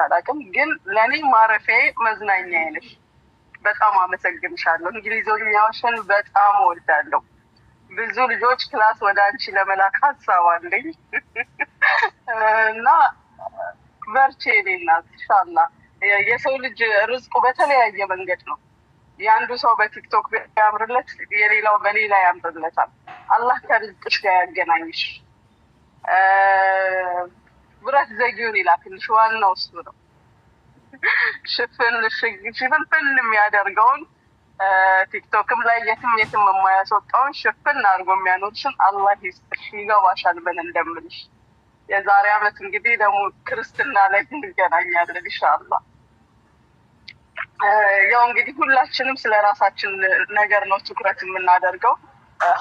አላውቅም፣ ግን ለእኔ ማረፊያዬ መዝናኛዬ ነሽ። በጣም አመሰግንሻለሁ። እንግሊዝኛሽን በጣም እወዳለሁ። ብዙ ልጆች ክላስ ወደ አንቺ ለመላክ ሀሳብ አለኝ እና በርቼ የኔ እናት ኢንሻላህ። የሰው ልጅ ርዝቁ በተለያየ መንገድ ነው። የአንዱ ሰው በቲክቶክ ያምርለት፣ የሌላው በሌላ ያምርለታል። አላህ ከርዝቅሽ ጋር ያገናኝሽ። ብረት ዘጊውን ይላክልሽ። ዋናው እሱ ነው። ሽፍን የሚያደርገውን ቲክቶክም ላይ የትም የማያስወጣውን ሽፍን አድርጎ የሚያኖርሽን አላህ ይስጥሽ። ይገባሻል ምን እንደምልሽ። የዛሬ ዓመት እንግዲህ ደግሞ ክርስትና ላይ እንገናኛለን ኢንሻአላህ። ያው እንግዲህ ሁላችንም ስለ ራሳችን ነገር ነው ትኩረት የምናደርገው።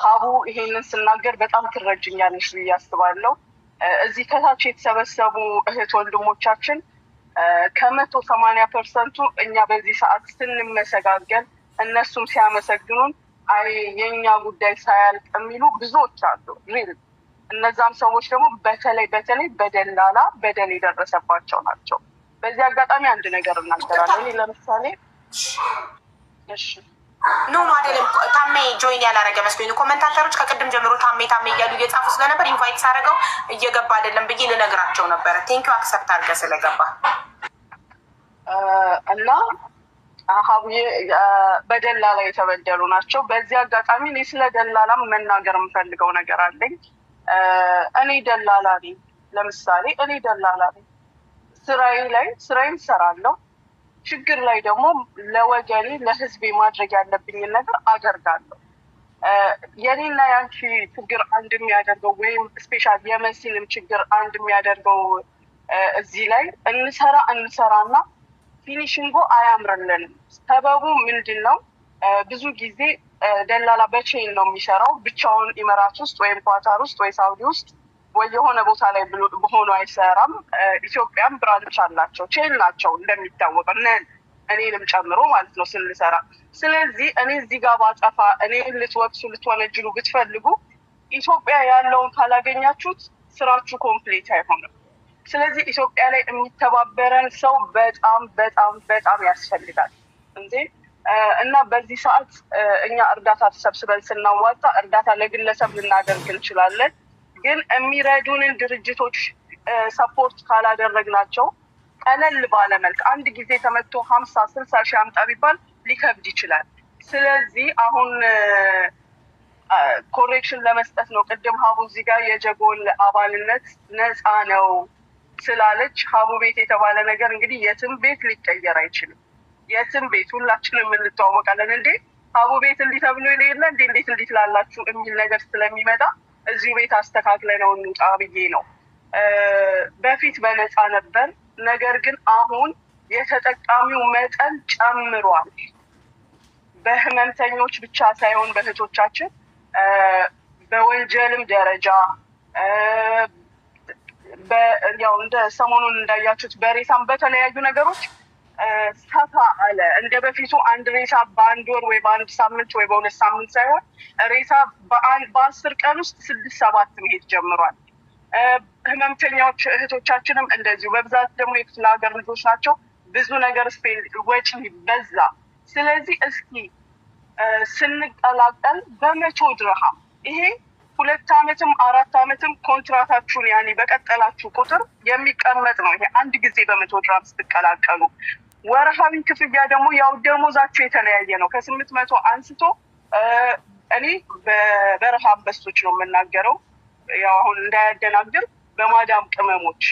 ሀቡ ይሄንን ስናገር በጣም ትረጅኛለሽ ብዬ አስባለሁ። እዚህ ከታች የተሰበሰቡ እህት ወንድሞቻችን 180% እኛ በዚህ ሰዓት ስንመሰጋገን እነሱም ሲያመሰግኑን አይ የኛ ጉዳይ ሳያልቅ የሚሉ ብዙዎች አሉ። ሪል እነዛም ሰዎች ደግሞ በተለይ በደላላ በደል የደረሰባቸው ናቸው። በዚህ አጋጣሚ አንድ ነገር እናገራለን። ለምሳሌ እሺ ኖ አይደለም ታሜ ጆይን ያላረገ መስሎኝ ኮሜንታተሮች ከቅድም ጀምሮ ታሜ እያሉ እየጻፉ ስለነበር ኢንቫይት ሳረገው እየገባ አይደለም ብዬ ልነግራቸው ነበረ። ቴንኪው አክሰፕት አድርገህ ስለገባ እና ሀቡዬ በደላላ የተበደሉ ናቸው። በዚህ አጋጣሚ እኔ ስለ ደላላም መናገር የምፈልገው ነገር አለኝ። እኔ ደላላ ነኝ። ለምሳሌ እኔ ደላላ ነኝ። ስራዬን እሰራለሁ። ችግር ላይ ደግሞ ለወገኔ ለህዝቤ ማድረግ ያለብኝን ነገር አደርጋለሁ። የኔና ያንቺ ችግር አንድ የሚያደርገው ወይም ስፔሻል የመሲንም ችግር አንድ የሚያደርገው እዚህ ላይ እንሰራና ፊኒሽንጉ አያምርልንም። ሰበቡ ምንድን ነው? ብዙ ጊዜ ደላላ በቼን ነው የሚሰራው። ብቻውን ኢመራት ውስጥ ወይም ኳታር ውስጥ ወይ ሳውዲ ውስጥ ወይ የሆነ ቦታ ላይ በሆኑ አይሰራም። ኢትዮጵያም ብራንች አላቸው፣ ቼን ናቸው እንደሚታወቀው እኔንም ጨምሮ ማለት ነው ስንሰራ። ስለዚህ እኔ እዚህ ጋር ባጠፋ እኔ ልትወቅሱ ልትወነጅሉ ብትፈልጉ ኢትዮጵያ ያለውን ካላገኛችሁት ስራችሁ ኮምፕሊት አይሆንም። ስለዚህ ኢትዮጵያ ላይ የሚተባበረን ሰው በጣም በጣም በጣም ያስፈልጋል እንዴ። እና በዚህ ሰዓት እኛ እርዳታ ተሰብስበን ስናዋጣ እርዳታ ለግለሰብ ልናደርግ እንችላለን፣ ግን የሚረዱንን ድርጅቶች ሰፖርት ካላደረግናቸው ቀለል ባለመልክ አንድ ጊዜ ተመቶ 50-60 ሺህ አምጣ ቢባል ሊከብድ ይችላል። ስለዚህ አሁን ኮሬክሽን ለመስጠት ነው። ቅድም ሀቡ እዚህ ጋር የጀጎል አባልነት ነፃ ነው ስላለች ሀቡ ቤት የተባለ ነገር እንግዲህ የትም ቤት ሊቀየር አይችልም። የትም ቤት ሁላችንም እንተዋወቃለን። እንዴ ሀቡ ቤት እንዲህ ተብሎ የለ እንዴት እንዲህ ትላላችሁ የሚል ነገር ስለሚመጣ እዚሁ ቤት አስተካክለ ነው እንውጣ ብዬ ነው። በፊት በነፃ ነበር፣ ነገር ግን አሁን የተጠቃሚው መጠን ጨምሯል። በህመምተኞች ብቻ ሳይሆን በእህቶቻችን በወንጀልም ደረጃ ያው እንደ ሰሞኑን እንዳያችሁት በሬሳም በተለያዩ ነገሮች ሰፋ አለ። እንደ በፊቱ አንድ ሬሳ በአንድ ወር ወይ በአንድ ሳምንት ወይ በሁለት ሳምንት ሳይሆን ሬሳ በ10 ቀን ውስጥ 6-7 መሄድ ጀምሯል። ህመምተኛዎች እህቶቻችንም እንደዚሁ በብዛት ደግሞ የክፍለ ሀገር ልጆች ናቸው። ብዙ ነገር ወጪ በዛ። ስለዚህ እስኪ ስንቀላቀል በ100 ድርሃም ይሄ 2 ዓመትም 4 ዓመትም ኮንትራታችሁን ያኔ በቀጠላችሁ ቁጥር የሚቀመጥ ነው። ይሄ አንድ ጊዜ በ100 ድርሃም ስትቀላቀሉ። ወርሃዊ ክፍያ ደግሞ ያው ደሞዛችሁ የተለያየ ነው። ከ800 አንስቶ እኔ በበረሃ አንበሶች ነው የምናገረው፣ ያው አሁን እንዳያደናግር በማዳም ቅመሞች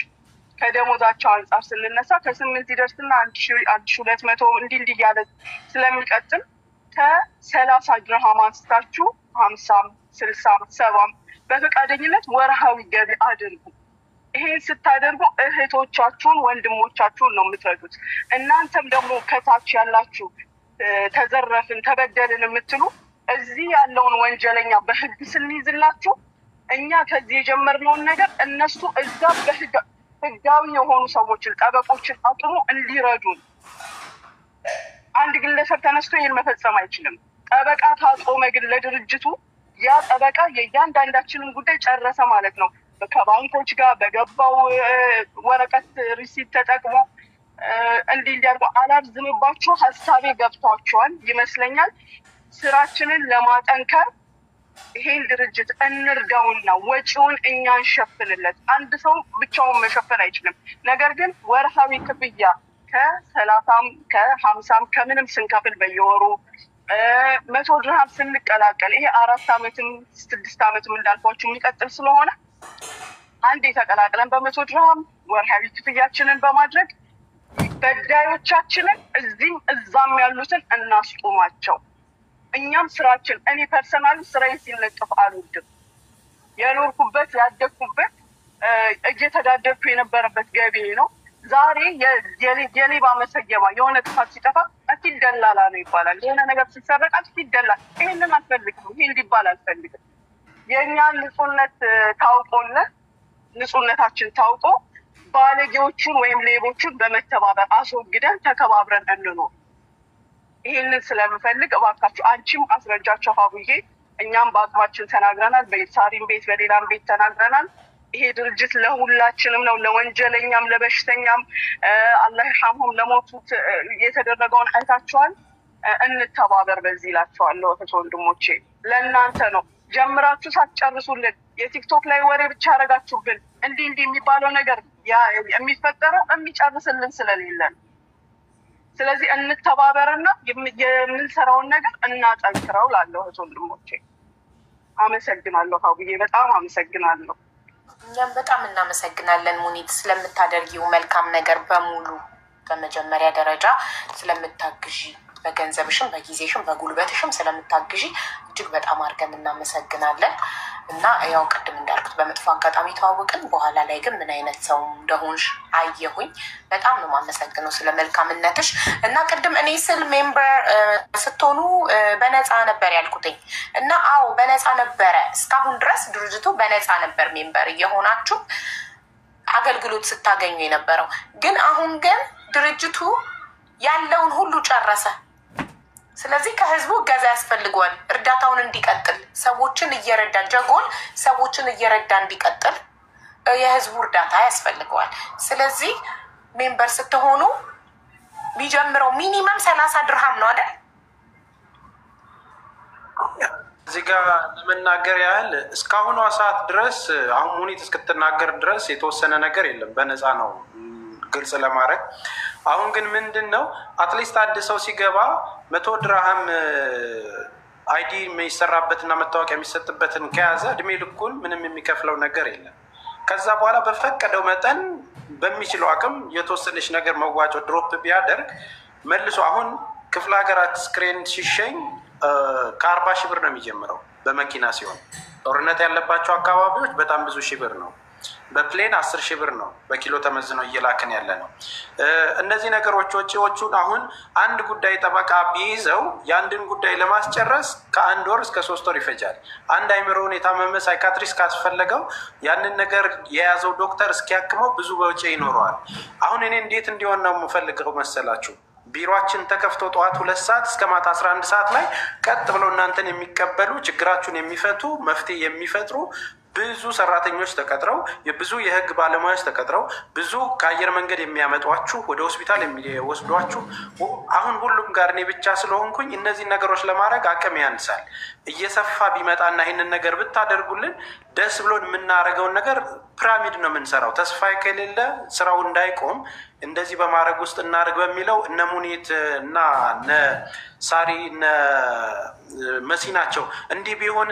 ከደሞዛቸው አንጻር ስንነሳ ከ8 ይደርስና 1200 እንዲህ እያለ ስለሚቀጥል ከ30 ድርሃም አንስታችሁ 50 60 70 በፈቃደኝነት ወርሃዊ ገቢ አድርጉ። ይሄን ስታደርጉ እህቶቻችሁን ወንድሞቻችሁን ነው የምትረዱት። እናንተም ደግሞ ከታች ያላችሁ ተዘረፍን ተበደልን የምትሉ እዚህ ያለውን ወንጀለኛ በህግ ስንይዝላችሁ እኛ ከዚህ የጀመርነውን ነገር እነሱ እዛ ህጋዊ የሆኑ ሰዎችን ጠበቆችን አቅሙ እንዲረዱን። አንድ ግለሰብ ተነስቶ ይህን መፈጸም አይችልም። ጠበቃ ታቆመ ግን ለድርጅቱ ያ ጠበቃ የእያንዳንዳችንን ጉዳይ ጨረሰ ማለት ነው። ከባንኮች ጋር በገባው ወረቀት ሪሲት ተጠቅሞ እንዲህ እንዲያርጉ አላርዝምባችሁ። ሀሳቤ ገብቷችኋል ይመስለኛል። ስራችንን ለማጠንከር ይሄን ድርጅት እንርዳውና ወጪውን እኛ እንሸፍንለት። አንድ ሰው ብቻውን መሸፈን አይችልም። ነገር ግን ወርሃዊ ክፍያ ከ30 ከ50 ከምንም ስንከፍል በየወሩ 100 ድርሃም ስንቀላቀል ይሄ 4 ዓመትም 6 ዓመትም እንዳልኳችሁ የሚቀጥል ስለሆነ አንድ የተቀላቀለን በ100 ድርሃም ወርሃዊ ክፍያችንን በማድረግ በዳዮቻችንን እዚህም እዛም ያሉትን እናስቆማቸው። እኛም ስራችን እኔ ፐርሰናል ስራዬ ሲለጠፍ አልወድም። የኖርኩበት ያደግኩበት እየተዳደርኩ የነበረበት ገቢ ነው። ዛሬ የሌባ መሰየማ የሆነ ጥፋት ሲጠፋ እፊት ደላላ ነው ይባላል። የሆነ ነገር ሲሰረቅ እፊት ደላላ። ይሄንን አልፈልግም። ይሄ እንዲባል አልፈልግም። የእኛን ንጹህነት ታውቆለት ንጹህነታችን ታውቆ ባለጌዎቹን ወይም ሌቦቹን በመተባበር አስወግደን ተከባብረን እንኖር። ይሄንን ስለምፈልግ እባካችሁ አንቺም አስረጃቸው ሀቡዬ። እኛም በአቅማችን ተናግረናል። በሳሪም ቤት በሌላም ቤት ተናግረናል። ይሄ ድርጅት ለሁላችንም ነው፣ ለወንጀለኛም ለበሽተኛም አላህ ይርሐምሁም ለሞቱት የተደረገውን አይታችኋል። እንተባበር በዚህ እላችኋለሁ እህት ወንድሞቼ። ለእናንተ ነው። ጀምራችሁ ሳትጨርሱልን የቲክቶክ ላይ ወሬ ብቻ አረጋችሁብን። እንዲህ የሚባለው ነገር የሚፈጠረው የሚጨርስልን ስለሌለን፣ ስለዚህ እንተባበርና የምንሰራውን ነገር እናጠንክረው ላለው እህት ወንድሞቼ። አመሰግናለሁ ሀቡዬ፣ በጣም አመሰግናለሁ። እኛም በጣም እናመሰግናለን ሙኒት ስለምታደርጊው መልካም ነገር በሙሉ። በመጀመሪያ ደረጃ ስለምታግዢ፣ በገንዘብሽም በጊዜሽም በጉልበትሽም ስለምታግዢ እጅግ በጣም አድርገን እናመሰግናለን። እና ያው ቅድም እንዳልኩት በመጥፎ አጋጣሚ ተዋወቅን፣ በኋላ ላይ ግን ምን አይነት ሰው እንደሆንሽ አየሁኝ። በጣም ነው የማመሰግነው ስለ መልካምነትሽ። እና ቅድም እኔ ስል ሜምበር ስትሆኑ በነፃ ነበር ያልኩትኝ እና አዎ በነፃ ነበረ። እስካሁን ድረስ ድርጅቱ በነፃ ነበር ሜምበር እየሆናችሁ አገልግሎት ስታገኙ የነበረው። ግን አሁን ግን ድርጅቱ ያለውን ሁሉ ጨረሰ። ስለዚህ ከህዝቡ እገዛ ያስፈልገዋል። እርዳታውን እንዲቀጥል ሰዎችን እየረዳ ጀጎል ሰዎችን እየረዳ እንዲቀጥል የህዝቡ እርዳታ ያስፈልገዋል። ስለዚህ ሜምበር ስትሆኑ ቢጀምረው ሚኒመም 30 ድርሃም ነው አይደል? እዚህ ጋር ለመናገር ያህል እስካሁኗ ሰዓት ድረስ አሁን ሙኒት እስክትናገር ድረስ የተወሰነ ነገር የለም፣ በነፃ ነው ግልጽ ለማድረግ። አሁን ግን ምንድን ነው አትሊስት አንድ ሰው ሲገባ 100 ድርሃም አይዲ የሚሰራበትና መታወቂያ የሚሰጥበትን ከያዘ እድሜ ልኩን ምንም የሚከፍለው ነገር የለም። ከዛ በኋላ በፈቀደው መጠን በሚችለው አቅም የተወሰነች ነገር መዋጮ ድሮፕ ቢያደርግ መልሶ አሁን ክፍለ ሀገራት ስክሬን ሲሸኝ ከ40 ሺህ ብር ነው የሚጀምረው በመኪና ሲሆን፣ ጦርነት ያለባቸው አካባቢዎች በጣም ብዙ ሺህ ብር ነው። በፕሌን 10 ሺህ ብር ነው በኪሎ ተመዝነው እየላክን ያለ ነው። እነዚህ ነገሮች ወጪዎቹን አሁን አንድ ጉዳይ ጠበቃ ቢይዘው የአንድን ጉዳይ ለማስጨረስ ከ1 ወር እስከ 3 ወር ይፈጃል። አንድ አይምሮውን የታመመ ሳይካትሪስት ካስፈለገው ያንን ነገር የያዘው ዶክተር እስኪያክመው ብዙ ወጪ ይኖረዋል። አሁን እኔ እንዴት እንዲሆን ነው የምፈልገው መሰላችሁ? ቢሮአችን ተከፍቶ ጠዋት 2 ሰዓት እስከ ማታ 11 ሰዓት ላይ ቀጥ ብለው እናንተን የሚቀበሉ ችግራችሁን የሚፈቱ መፍትሄ የሚፈጥሩ ብዙ ሰራተኞች ተቀጥረው ብዙ የህግ ባለሙያዎች ተቀጥረው ብዙ ከአየር መንገድ የሚያመጧችሁ ወደ ሆስፒታል የሚወስዷችሁ አሁን ሁሉም ጋር እኔ ብቻ ስለሆንኩኝ እነዚህ ነገሮች ለማድረግ አቅም ያንሳል። እየሰፋ ቢመጣና ይህንን ነገር ብታደርጉልን ደስ ብሎን የምናደርገውን ነገር ፒራሚድ ነው የምንሰራው። ተስፋ ከሌለ ስራው እንዳይቆም እንደዚህ በማድረግ ውስጥ እናድርግ በሚለው እነ ሙኒት እና እነ ሳሪ እነ መሲ ናቸው እንዲህ ቢሆን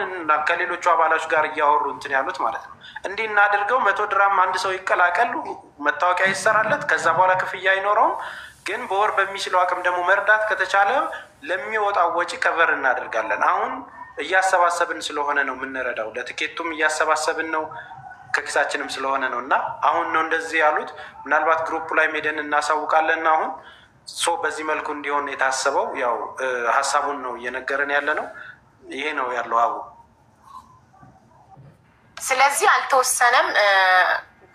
ከሌሎቹ አባላች ጋር እያወሩ እንትን ያሉት ማለት ነው። እንዲህ እናድርገው 100 ድርሃም አንድ ሰው ይቀላቀሉ፣ መታወቂያ ይሰራለት፣ ከዛ በኋላ ክፍያ አይኖረውም። ግን በወር በሚችለው አቅም ደግሞ መርዳት ከተቻለ ለሚወጣው ወጪ ከቨር እናደርጋለን። አሁን እያሰባሰብን ስለሆነ ነው የምንረዳው፣ ለትኬቱም እያሰባሰብን ነው ከኪሳችንም ስለሆነ ነው። እና አሁን ነው እንደዚህ ያሉት። ምናልባት ግሩፕ ላይ ሜደን እናሳውቃለን። አሁን ሶ በዚህ መልኩ እንዲሆን የታሰበው ያው ሀሳቡን ነው እየነገረን ያለ ነው። ይሄ ነው ያለው አቡ። ስለዚህ አልተወሰነም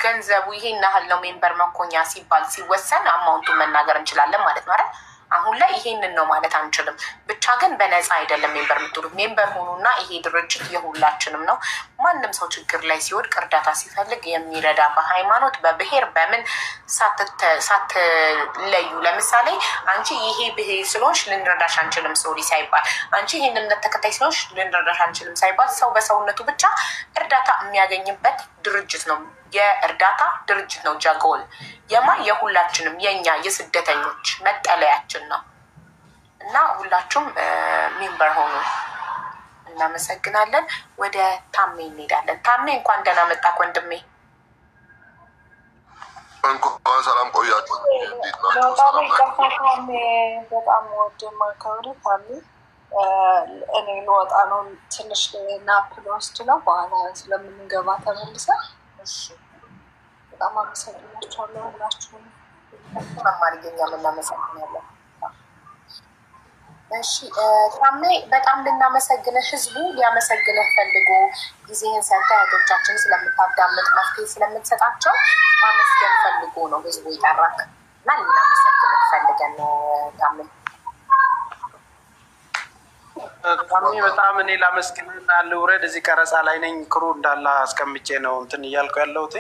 ገንዘቡ ይሄን ያህል ነው ሜምበር መኮኛ ሲባል ሲወሰን አማውንቱን መናገር እንችላለን ማለት ነው አይደል? አሁን ላይ ይሄንን ነው ማለት አንችልም። ብቻ ግን በነፃ አይደለም ሜምበር የምትሉት። ሜምበር ሆኑና ይሄ ድርጅት የሁላችንም ነው። ማንም ሰው ችግር ላይ ሲወድቅ እርዳታ ሲፈልግ የሚረዳ በሃይማኖት በብሔር በምን ሳትለዩ። ለምሳሌ አንቺ ይሄ ብሔር ስለሆንሽ ልንረዳሽ አንችልም ሶሪ ሳይባል፣ አንቺ ይሄን እምነት ተከታይ ስለሆንሽ ልንረዳሽ አንችልም ሳይባል ሰው በሰውነቱ ብቻ እርዳታ የሚያገኝበት ድርጅት ነው። የእርዳታ ድርጅት ነው ጃጎል። የሁላችንም የኛ የስደተኞች መጠለያችን ነው እና ሁላችሁም ሜምበር ሆኑ። እናመሰግናለን። ወደ ታሜ እንሄዳለን። ታሜ እንኳን ደህና መጣህ ወንድሜ። እንኳን ሰላም ቆያችሁ። በጣም ወደማ ከወደ ታሜ እኔ ልወጣ ነው ትንሽ ናፕ ልወስድ ነው። በኋላ ስለምንገባ ተመልሰን በጣም አመሰግናችኋለሁ ሁላችሁም። አማርኛም እናመሰግናለን። እሺ ታሜ በጣም ልናመሰግንህ፣ ህዝቡ ሊያመሰግንህ ፈልጎ ጊዜህን ሰጥተህ እህቶቻችን ስለምታዳምጥ መፍትሄ ስለምትሰጣቸው ማመስገን ፈልጎ ነው ህዝቡ ይጠራክ እና ልናመሰግንህ ፈልገን ነው ታሜ። ታሜ በጣም እኔ ላመስግንህና ልውረድ። እዚህ ቀረጻ ላይ ነኝ። ክሩ እንዳለ አስቀምጬ ነው እንትን እያልኩ ያለሁት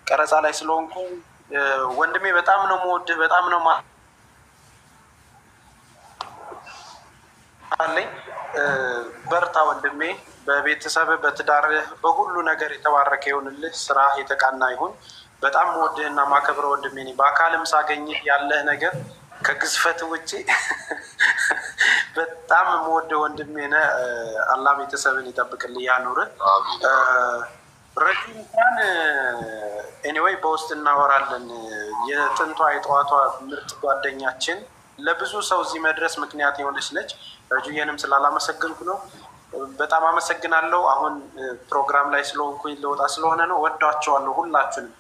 ቀረጻ ላይ ስለሆንኩ ወንድሜ በጣም ነው የምወድህ፣ በጣም ነው አለኝ። በርታ ወንድሜ፣ በቤተሰብ በትዳርህ በሁሉ ነገር የተባረከ ይሁንልህ። ስራ የተቃና ይሁን። በጣም የምወድህና ማከብረው ወንድሜ ነኝ። በአካልም ሳገኝህ ያለህ ነገር ከግዝፈት ውጭ በጣም የምወደው ወንድሜ ነህ። አላህ ቤተሰብን ይጠብቅልህ ያኑርህ። ረጅ እንኳን ኤኒዌይ በውስጥ እናወራለን። የጥንቷ የጠዋቷ ምርጥ ጓደኛችን ለብዙ ሰው እዚህ መድረስ ምክንያት የሆነች ነች። ረጁዬንም ስላላመሰግንኩ ነው። በጣም አመሰግናለሁ። አሁን ፕሮግራም ላይ ስለሆንኩኝ ለወጣ ስለሆነ ነው። ወዳችኋለሁ ሁላችሁንም።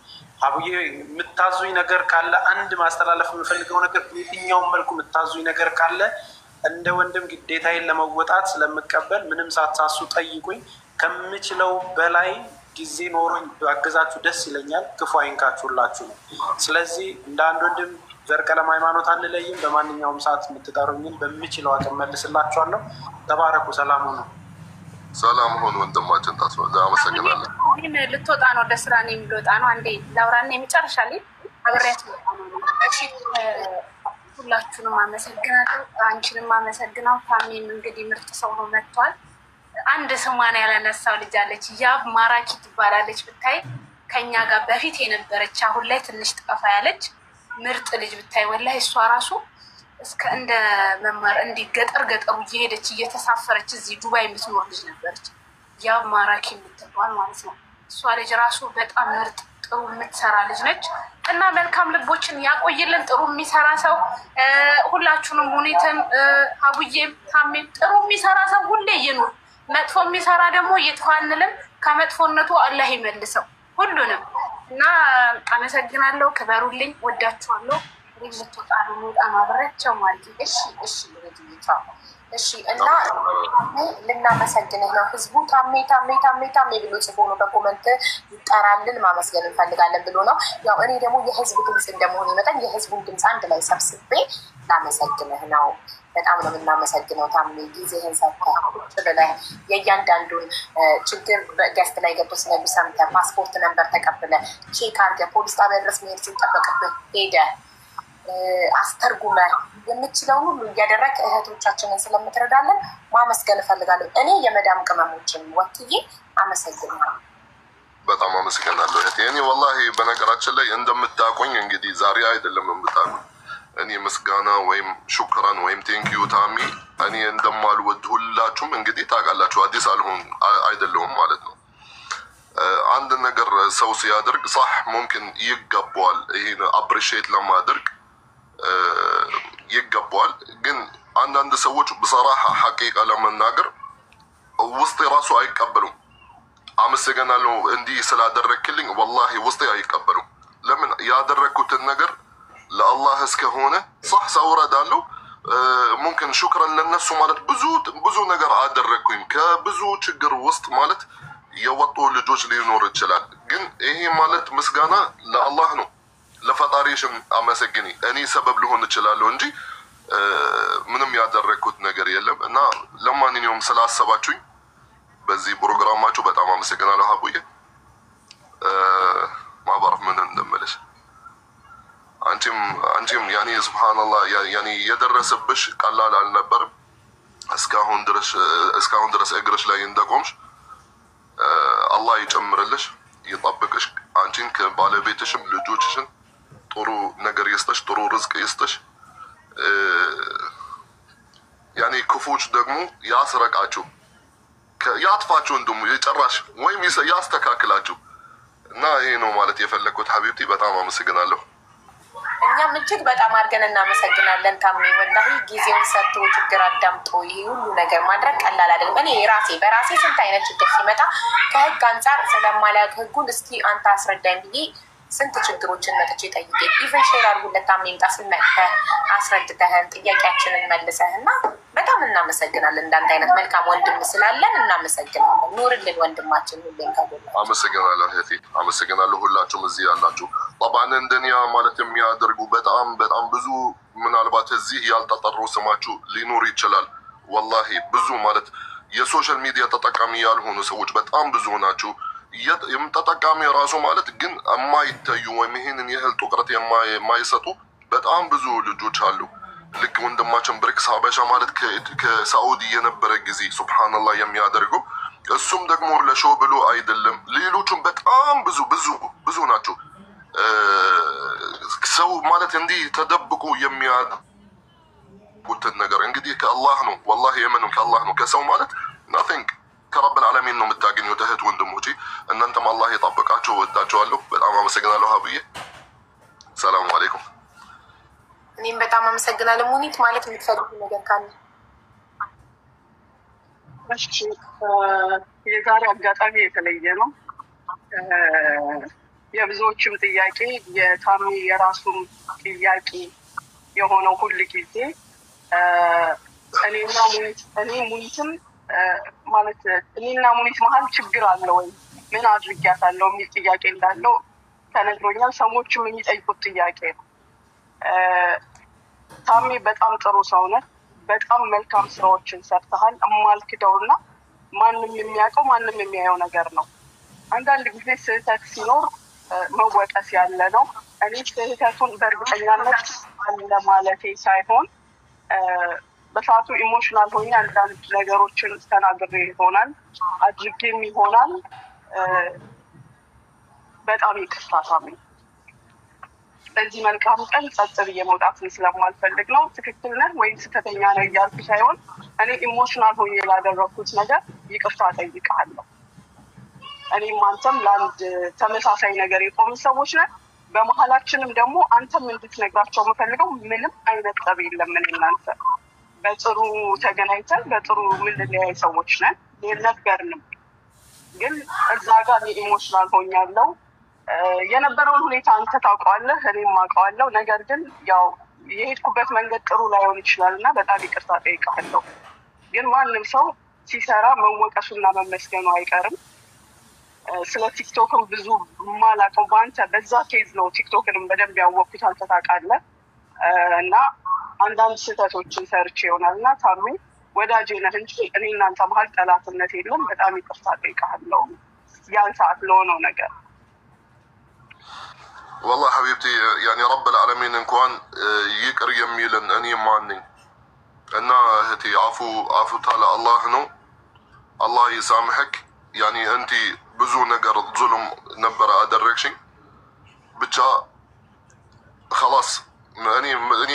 አቡዬ የምታዙኝ ነገር ካለ አንድ ማስተላለፍ የምፈልገው ነገር በየትኛውም መልኩ የምታዙኝ ነገር ካለ እንደ ወንድም ግዴታዬን ለመወጣት ስለምቀበል ምንም ሳትሳሱ ጠይቁኝ። ከምችለው በላይ ጊዜ ኖሮኝ ባገዛችሁ ደስ ይለኛል። ክፉ አይንካችሁላችሁ ነው። ስለዚህ እንደ አንድ ወንድም ዘር፣ ቀለም፣ ሃይማኖት አንለይም። በማንኛውም ሰዓት የምትጠሩኝን በምችለው አቅም መልስላችኋለሁ። ተባረኩ። ሰላም ነው። ሰላም ሆኖ ወንድማችን ታስፈ አመሰግናለሁ። እኔም ልትወጣ ነው፣ ወደ ስራ ነው የሚወጣ ነው። አንዴ ላውራና የመጨረሻ ላይ አብሬያችሁ ልወጣ ነው። እሺ ሁላችሁንም አመሰግናለሁ። አንቺንም አመሰግናለሁ። ታሜም እንግዲህ ምርጥ ሰው ነው መጥቷል። አንድ ስሟን ያላነሳው ልጅ አለች፣ ያብ ማራኪ ትባላለች። ብታይ ከኛ ጋር በፊት የነበረች አሁን ላይ ትንሽ ጠፋ ያለች ምርጥ ልጅ ብታይ ወላሂ እሷ ራሱ እስከ እንደ መማር እንዲህ ገጠር ገጠሩ እየሄደች እየተሳፈረች እዚህ ዱባይ የምትኖር ልጅ ነበረች። ያብ ማራኪ የምትባል ማለት ነው። እሷ ልጅ ራሱ በጣም ምርጥ ጥሩ የምትሰራ ልጅ ነች እና መልካም ልቦችን ያቆይልን። ጥሩ የሚሰራ ሰው ሁላችሁንም፣ ሁኔትም አቡዬም ታሜም ጥሩ የሚሰራ ሰው ሁሌ ይኑር። መጥፎ የሚሰራ ደግሞ ይጥፋንልም። ከመጥፎነቱ አላህ ይመልሰው ሁሉንም እና አመሰግናለሁ። ክበሩልኝ። ወዳችኋለሁ። ልትወጣ ነው በጣም አብሬያቸው ማለት ነው። እሺ እሺ እና ልናመሰግንህ ነው። ህዝቡ ታሜ ታሜ ታሜ ታሜ ብሎ ጽፎ ነው በኮመንት ይጠራልን ማመስገን እንፈልጋለን ብሎ ነው። ያው እኔ ደግሞ የህዝብ ድምፅ እንደመሆን ይመጣል የህዝቡን ድምፅ አንድ ላይ ሰብስቤ ላመሰግንህ ነው። በጣም ነው የምናመሰግነው ታሜ። ጊዜህን ሰጥተህ ቁጭ ብለህ የእያንዳንዱን ችግር ገስት ላይ ገብቶ ስለሚ ሰምተህ ፓስፖርት ነንበር ተቀብለህ ቼክ አድርገህ ፖሊስ ጣቢያ ድረስ መሄድ ሲጠበቅብህ ሄደህ አስተርጉመህ የምችለውን ሁሉ እያደረግ እህቶቻችንን ስለምትረዳለን ማመስገን እፈልጋለሁ። እኔ የመዳም ቅመሞችን ወክዬ አመሰግናለሁ። በጣም አመሰግናለሁ እህቴ። እኔ ወላሂ በነገራችን ላይ እንደምታውቁኝ እንግዲህ ዛሬ አይደለም የምታውቁኝ። እኔ ምስጋና ወይም ሹክራን ወይም ቴንኪዩ ታሚ እኔ እንደማልወድ ሁላችሁም እንግዲህ ታውቃላችሁ። አዲስ አይደለሁም ማለት ነው። አንድ ነገር ሰው ሲያደርግ صح ممكن ይገባዋል። ይሄን አፕሪሺየት ለማድረግ ይገባዋል። ግን አንዳንድ ሰዎች በصراحة ሐቂቃ ለመናገር ውስጥ ራሱ አይቀበሉም። አመሰግናለሁ እንዲህ ስላደረክልኝ ወላሂ ውስጥ አይቀበሉም። ለምን ያደረኩትን ነገር ለአላህ እስከሆነ صح ሰውረዳለሁ። ممكن شكرا ለነሱ ማለት ብዙ ነገር አደረኩኝ ከብዙ ችግር ውስጥ ማለት የወጡ ልጆች ሊኖር ይችላል። ግን ይሄ ማለት ምስጋና ለአላህ ነው። ለፈጣሪሽም አመሰግኒ። እኔ ሰበብ ልሆን እችላለሁ እንጂ ምንም ያደረኩት ነገር የለም። እና ለማንኛውም ስላሰባችሁኝ በዚህ ፕሮግራማችሁ በጣም አመሰግናለሁ። ሀቡዬ ማባረፍ ምን እንደምልሽ አንቺም ያኔ ሱብሃንአላህ ያኔ የደረሰብሽ ቀላል አልነበረም። እስካሁን ድረስ እግርሽ ላይ እንደቆምሽ አላህ ይጨምርልሽ፣ ይጠብቅሽ። አንቺን ከባለቤትሽም ልጆችሽን ጥሩ ነገር ይስጥሽ፣ ጥሩ ርዝቅ ይስጥሽ። ያኔ ክፉች ደግሞ ያስረቃችሁ፣ ያጥፋችሁ፣ እንደሞ የጨራሽ ወይም ያስተካክላችሁ። እና ይሄ ነው ማለት የፈለኩት። ሀቢብቲ በጣም አመሰግናለሁ። እኛም እጅግ በጣም አድርገን እናመሰግናለን። ታሜ ወላሂ ጊዜውን ሰጥቶ ችግር አዳምጦ ይሄ ሁሉ ነገር ማድረግ ቀላል አይደለም። እኔ በራሴ ስንት አይነት ችግር ሲመጣ ከህግ አንጻር ስለማላውቅ ህጉን እስኪ አንተ አስረዳኝ ብዬ ስንት ችግሮችን መጥቼ ጠይቄ ኢቨን ሼር አድርጉለት ታሜ ምጣ ስመጥተህ አስረድተህን ጥያቄያችንን መልሰህ እና በጣም እናመሰግናለን። እንዳንተ አይነት መልካም ወንድም ስላለን እናመሰግናለን። ኑርልን ወንድማችን፣ ሁሌም ከጎና። አመሰግናለሁ እህቴ፣ አመሰግናለሁ ሁላችሁም እዚህ ያላችሁ። ጠባን እንደኒያ ማለት የሚያደርጉ በጣም ብዙ ምናልባት እዚህ ያልተጠሩ ስማችሁ ሊኖር ይችላል። ወላሂ ብዙ ማለት የሶሻል ሚዲያ ተጠቃሚ ያልሆኑ ሰዎች በጣም ብዙ ናችሁ። ተጠቃሚ ራሱ ማለት ግን የማይታዩ ወይም ይሄንን ያህል ትኩረት የማይሰጡ በጣም ብዙ ልጆች አሉ። ልክ ወንድማችን ብሬክስ ሀበሻ ማለት ከሳዑዲ የነበረ ጊዜ ሱብሃንአላህ የሚያደርገው እሱም ደግሞ ለሾው ብሎ አይደለም። ሌሎቹም በጣም ብዙ ናቸው። ሰው ማለት እንዲህ ተደብቆ የሚያደርጉትን ነገር እንግዲህ ከአላህ ነው። ወላሂ የምንም ከአላህ ነው። ከሰው ማለት ናቲንግ ከረብ العالمين ነው የምታገኙት። እህት ወንድሞቼ እናንተም አላህ ይጠብቃችሁ። ወዳችኋለሁ። በጣም አመሰግናለሁ ሀብዬ። ሰላም አለይኩም። እኔም በጣም አመሰግናለሁ። ሙኒት ማለት የምትፈልጉ ነገር ካለ? እሺ፣ የዛሬ አጋጣሚ የተለየ ነው። የብዙዎችም ጥያቄ የታሚ የራሱም ጥያቄ የሆነው ሁል ጊዜ እኔ ሙኒትም ማለት እኔና ሙኒት መሀል ችግር አለ ወይ ምን አድርጊያታለሁ የሚል ጥያቄ እንዳለው ተነግሮኛል። ሰዎችም የሚጠይቁት ጥያቄ ነው። ታሚ በጣም ጥሩ ሰው ነህ። በጣም መልካም ስራዎችን ሰርተሃል። እማልክደውና ማንም የሚያውቀው ማንም የሚያየው ነገር ነው። አንዳንድ ጊዜ ስህተት ሲኖር መወቀስ ያለ ነው። እኔ ስህተቱን በእርግጠኛነት አለ ማለቴ ሳይሆን በሰዓቱ ኢሞሽናል ሆኜ አንዳንድ ነገሮችን ተናግሬ ይሆናል አድርጌም ይሆናል። በጣም ይቅርታ ታሚ። በዚህ መልካም ቀን ጸጥ ብዬ መውጣትን ስለማልፈልግ ነው። ትክክል ነህ ወይም ስህተተኛ ነህ እያልኩ ሳይሆን እኔ ኢሞሽናል ሆኜ ላደረኩት ነገር ይቅርታ ጠይቃለሁ። እኔም አንተም ለአንድ ተመሳሳይ ነገር የቆምን ሰዎች ነን። በመሀላችንም ደግሞ አንተም እንድትነግራቸው የምፈልገው ምንም አይነት ጠብ የለም። እኔ እናንተ በጥሩ ተገናኝተን በጥሩ የምንለያይ ሰዎች ነን። የነበርንም ግን እዛ ጋር ኢሞሽናል ሆኛለሁ። የነበረውን ሁኔታ አንተ ታውቀዋለህ፣ እኔም አውቀዋለሁ። ነገር ግን ያው የሄድኩበት መንገድ ጥሩ ላይሆን ይችላል እና በጣም ይቅርታ ጠይቃለሁ። ግን ማንም ሰው ሲሰራ መወቀሱና መመስገኑ አይቀርም። ስለ ቲክቶክም ብዙ ማላውቀው በአንተ በዛ ኬዝ ነው ቲክቶክንም በደንብ ያወቅኩት አንተ ታውቃለህ። እና አንዳንድ ስህተቶችን ሰርቼ ይሆናል እና ታሚ ወዳጄ ነህ እንጂ እኔ እናንተ መሀል ጠላትነት የለም። በጣም ይቅርታ ጠይቃለሁ ያን ሰዓት ለሆነው ነገር። والله حبيبتي يعني رب العالمين እንኳን ይቅር የሚልን እኔ ማን ነኝ? እና እህቴ አፉ ታላ አላህ ነው። አላህ ይሳምሕክ። ያኒ እንቲ ብዙ ነገር ዙልም ነበር አደረግሽኝ። ብቻ خلاص እኔ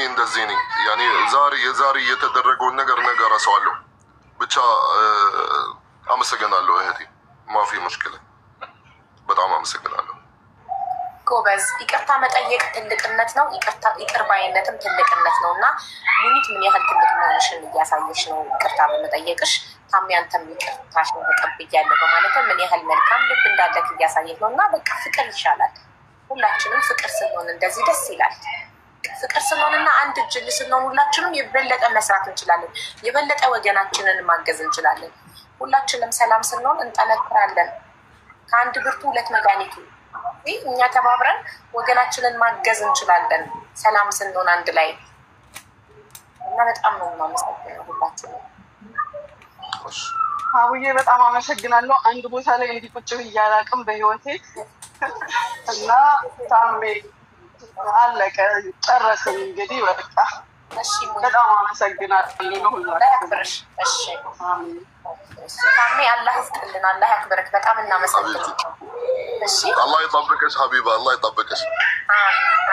እንደዚህ ነኝ። ያኒ የዛሬ የተደረገውን ነገር ረሳዋለሁ። ብቻ አመሰግናለሁ እህቴ። ማፊ ሙሽኪላ። በጣም አመሰግናለሁ። ጎበዝ። ይቅርታ መጠየቅ ትልቅነት ነው። ይቅር ባይነትም ትልቅነት ነው እና ሙኒት ምን ያህል ትልቅ መሆንሽን እያሳየሽ ነው ይቅርታ በመጠየቅሽ። ታሚ አንተም ይቅርታሽን ተቀብያለሁ በማለትም ምን ያህል መልካም ልብ እንዳለክ እያሳየሽ ነው እና በቃ ፍቅር ይሻላል። ሁላችንም ፍቅር ስንሆን እንደዚህ ደስ ይላል። ፍቅር ስንሆንና አንድ እጅ ስንሆን ሁላችንም የበለጠ መስራት እንችላለን። የበለጠ ወገናችንን ማገዝ እንችላለን። ሁላችንም ሰላም ስንሆን እንጠነክራለን። ከአንድ ብርቱ ሁለት መድኃኒቱ እኛ ተባብረን ወገናችንን ማገዝ እንችላለን፣ ሰላም ስንሆን አንድ ላይ እና በጣም ነው የማመሰግነው ሁላችንም። አቡዬ በጣም አመሰግናለሁ። አንድ ቦታ ላይ እንዲቁጭ እያላቅም በህይወቴ እና ታሜ አለቀ ጨረስን እንግዲህ በቃ በጣም አመሰግናለሁ። ያክብርሽ። እሺ ታሜ አላህ ይስጥልን፣ አላህ ያክብርክ። በጣም እናመሰግናለን። እሺ አላህ ይጠብቅሽ ሀቢባ፣ አላህ ይጠብቅሽ።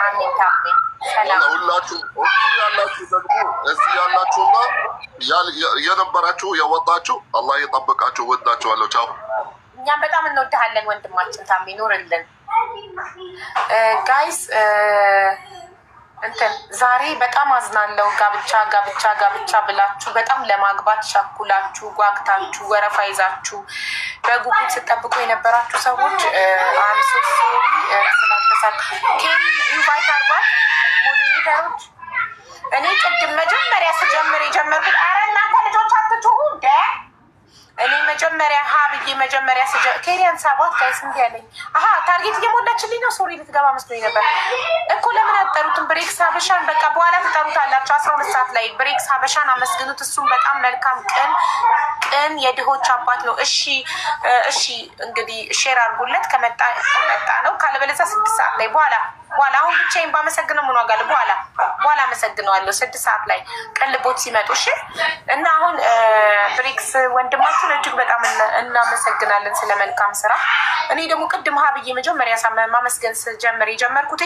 አሜን ታሜ። ሰላም ሁላችሁ ያላችሁ ደግሞ እዚህ ያላችሁና የነበራችሁ የወጣችሁ አላህ ይጠብቃችሁ። ወዳችኋለሁ። ቻው። እኛም በጣም እንወድሃለን ወንድማችን ታሜ፣ ኑርልን። ጋይስ እንትን ዛሬ በጣም አዝናለሁ። ጋብቻ ብላችሁ በጣም ለማግባት ሻኩላችሁ ጓግታችሁ ወረፋ ይዛችሁ በጉጉት ስጠብቁ የነበራችሁ ሰዎች አንሶስ ስላተሳል ኬሪ ኢንቫይት አርጓል ሞዴሬተሮች። እኔ ቅድም መጀመሪያ ስጀምር የጀመርኩት አረ እናንተ ልጆች አትጩሁ እንደ እኔ መጀመሪያ ብዬ መጀመሪያ ኬሪያን ሳባት ጋይስ እንዲ ያለኝ ታርጌት እየሞላችልኝ ነው። ሶሪ ልትገባ መስሎኝ ነበር እኮ። ለምን አጠሩትን? ብሬክስ ሀበሻን በቃ በኋላ ትጠሩታላችሁ 12 ሰዓት ላይ። ብሬክስ ሀበሻን አመስግኑት። እሱም በጣም መልካም ቅን የድሆች አባት ነው። እሺ እንግዲህ ሼር አድርጉለት። ከመጣ ነው፣ ካለበለዚያ 6 ሰዓት ላይ በኋላ አሁን ብቻዬን ባመሰግነው ምን ዋጋ አለ? በኋላ አመሰግነዋለሁ 6 ሰዓት ላይ ቅልቦች ሲመጡ። እሺ እና አሁን ብሬክስ ወንድማችን እጅግ በጣም እናመሰግናለን ስለ መልካም ስራ። እኔ ደግሞ ቅድም ብዬ መጀመሪያ ማመስገን ስጀምር የጀመርኩት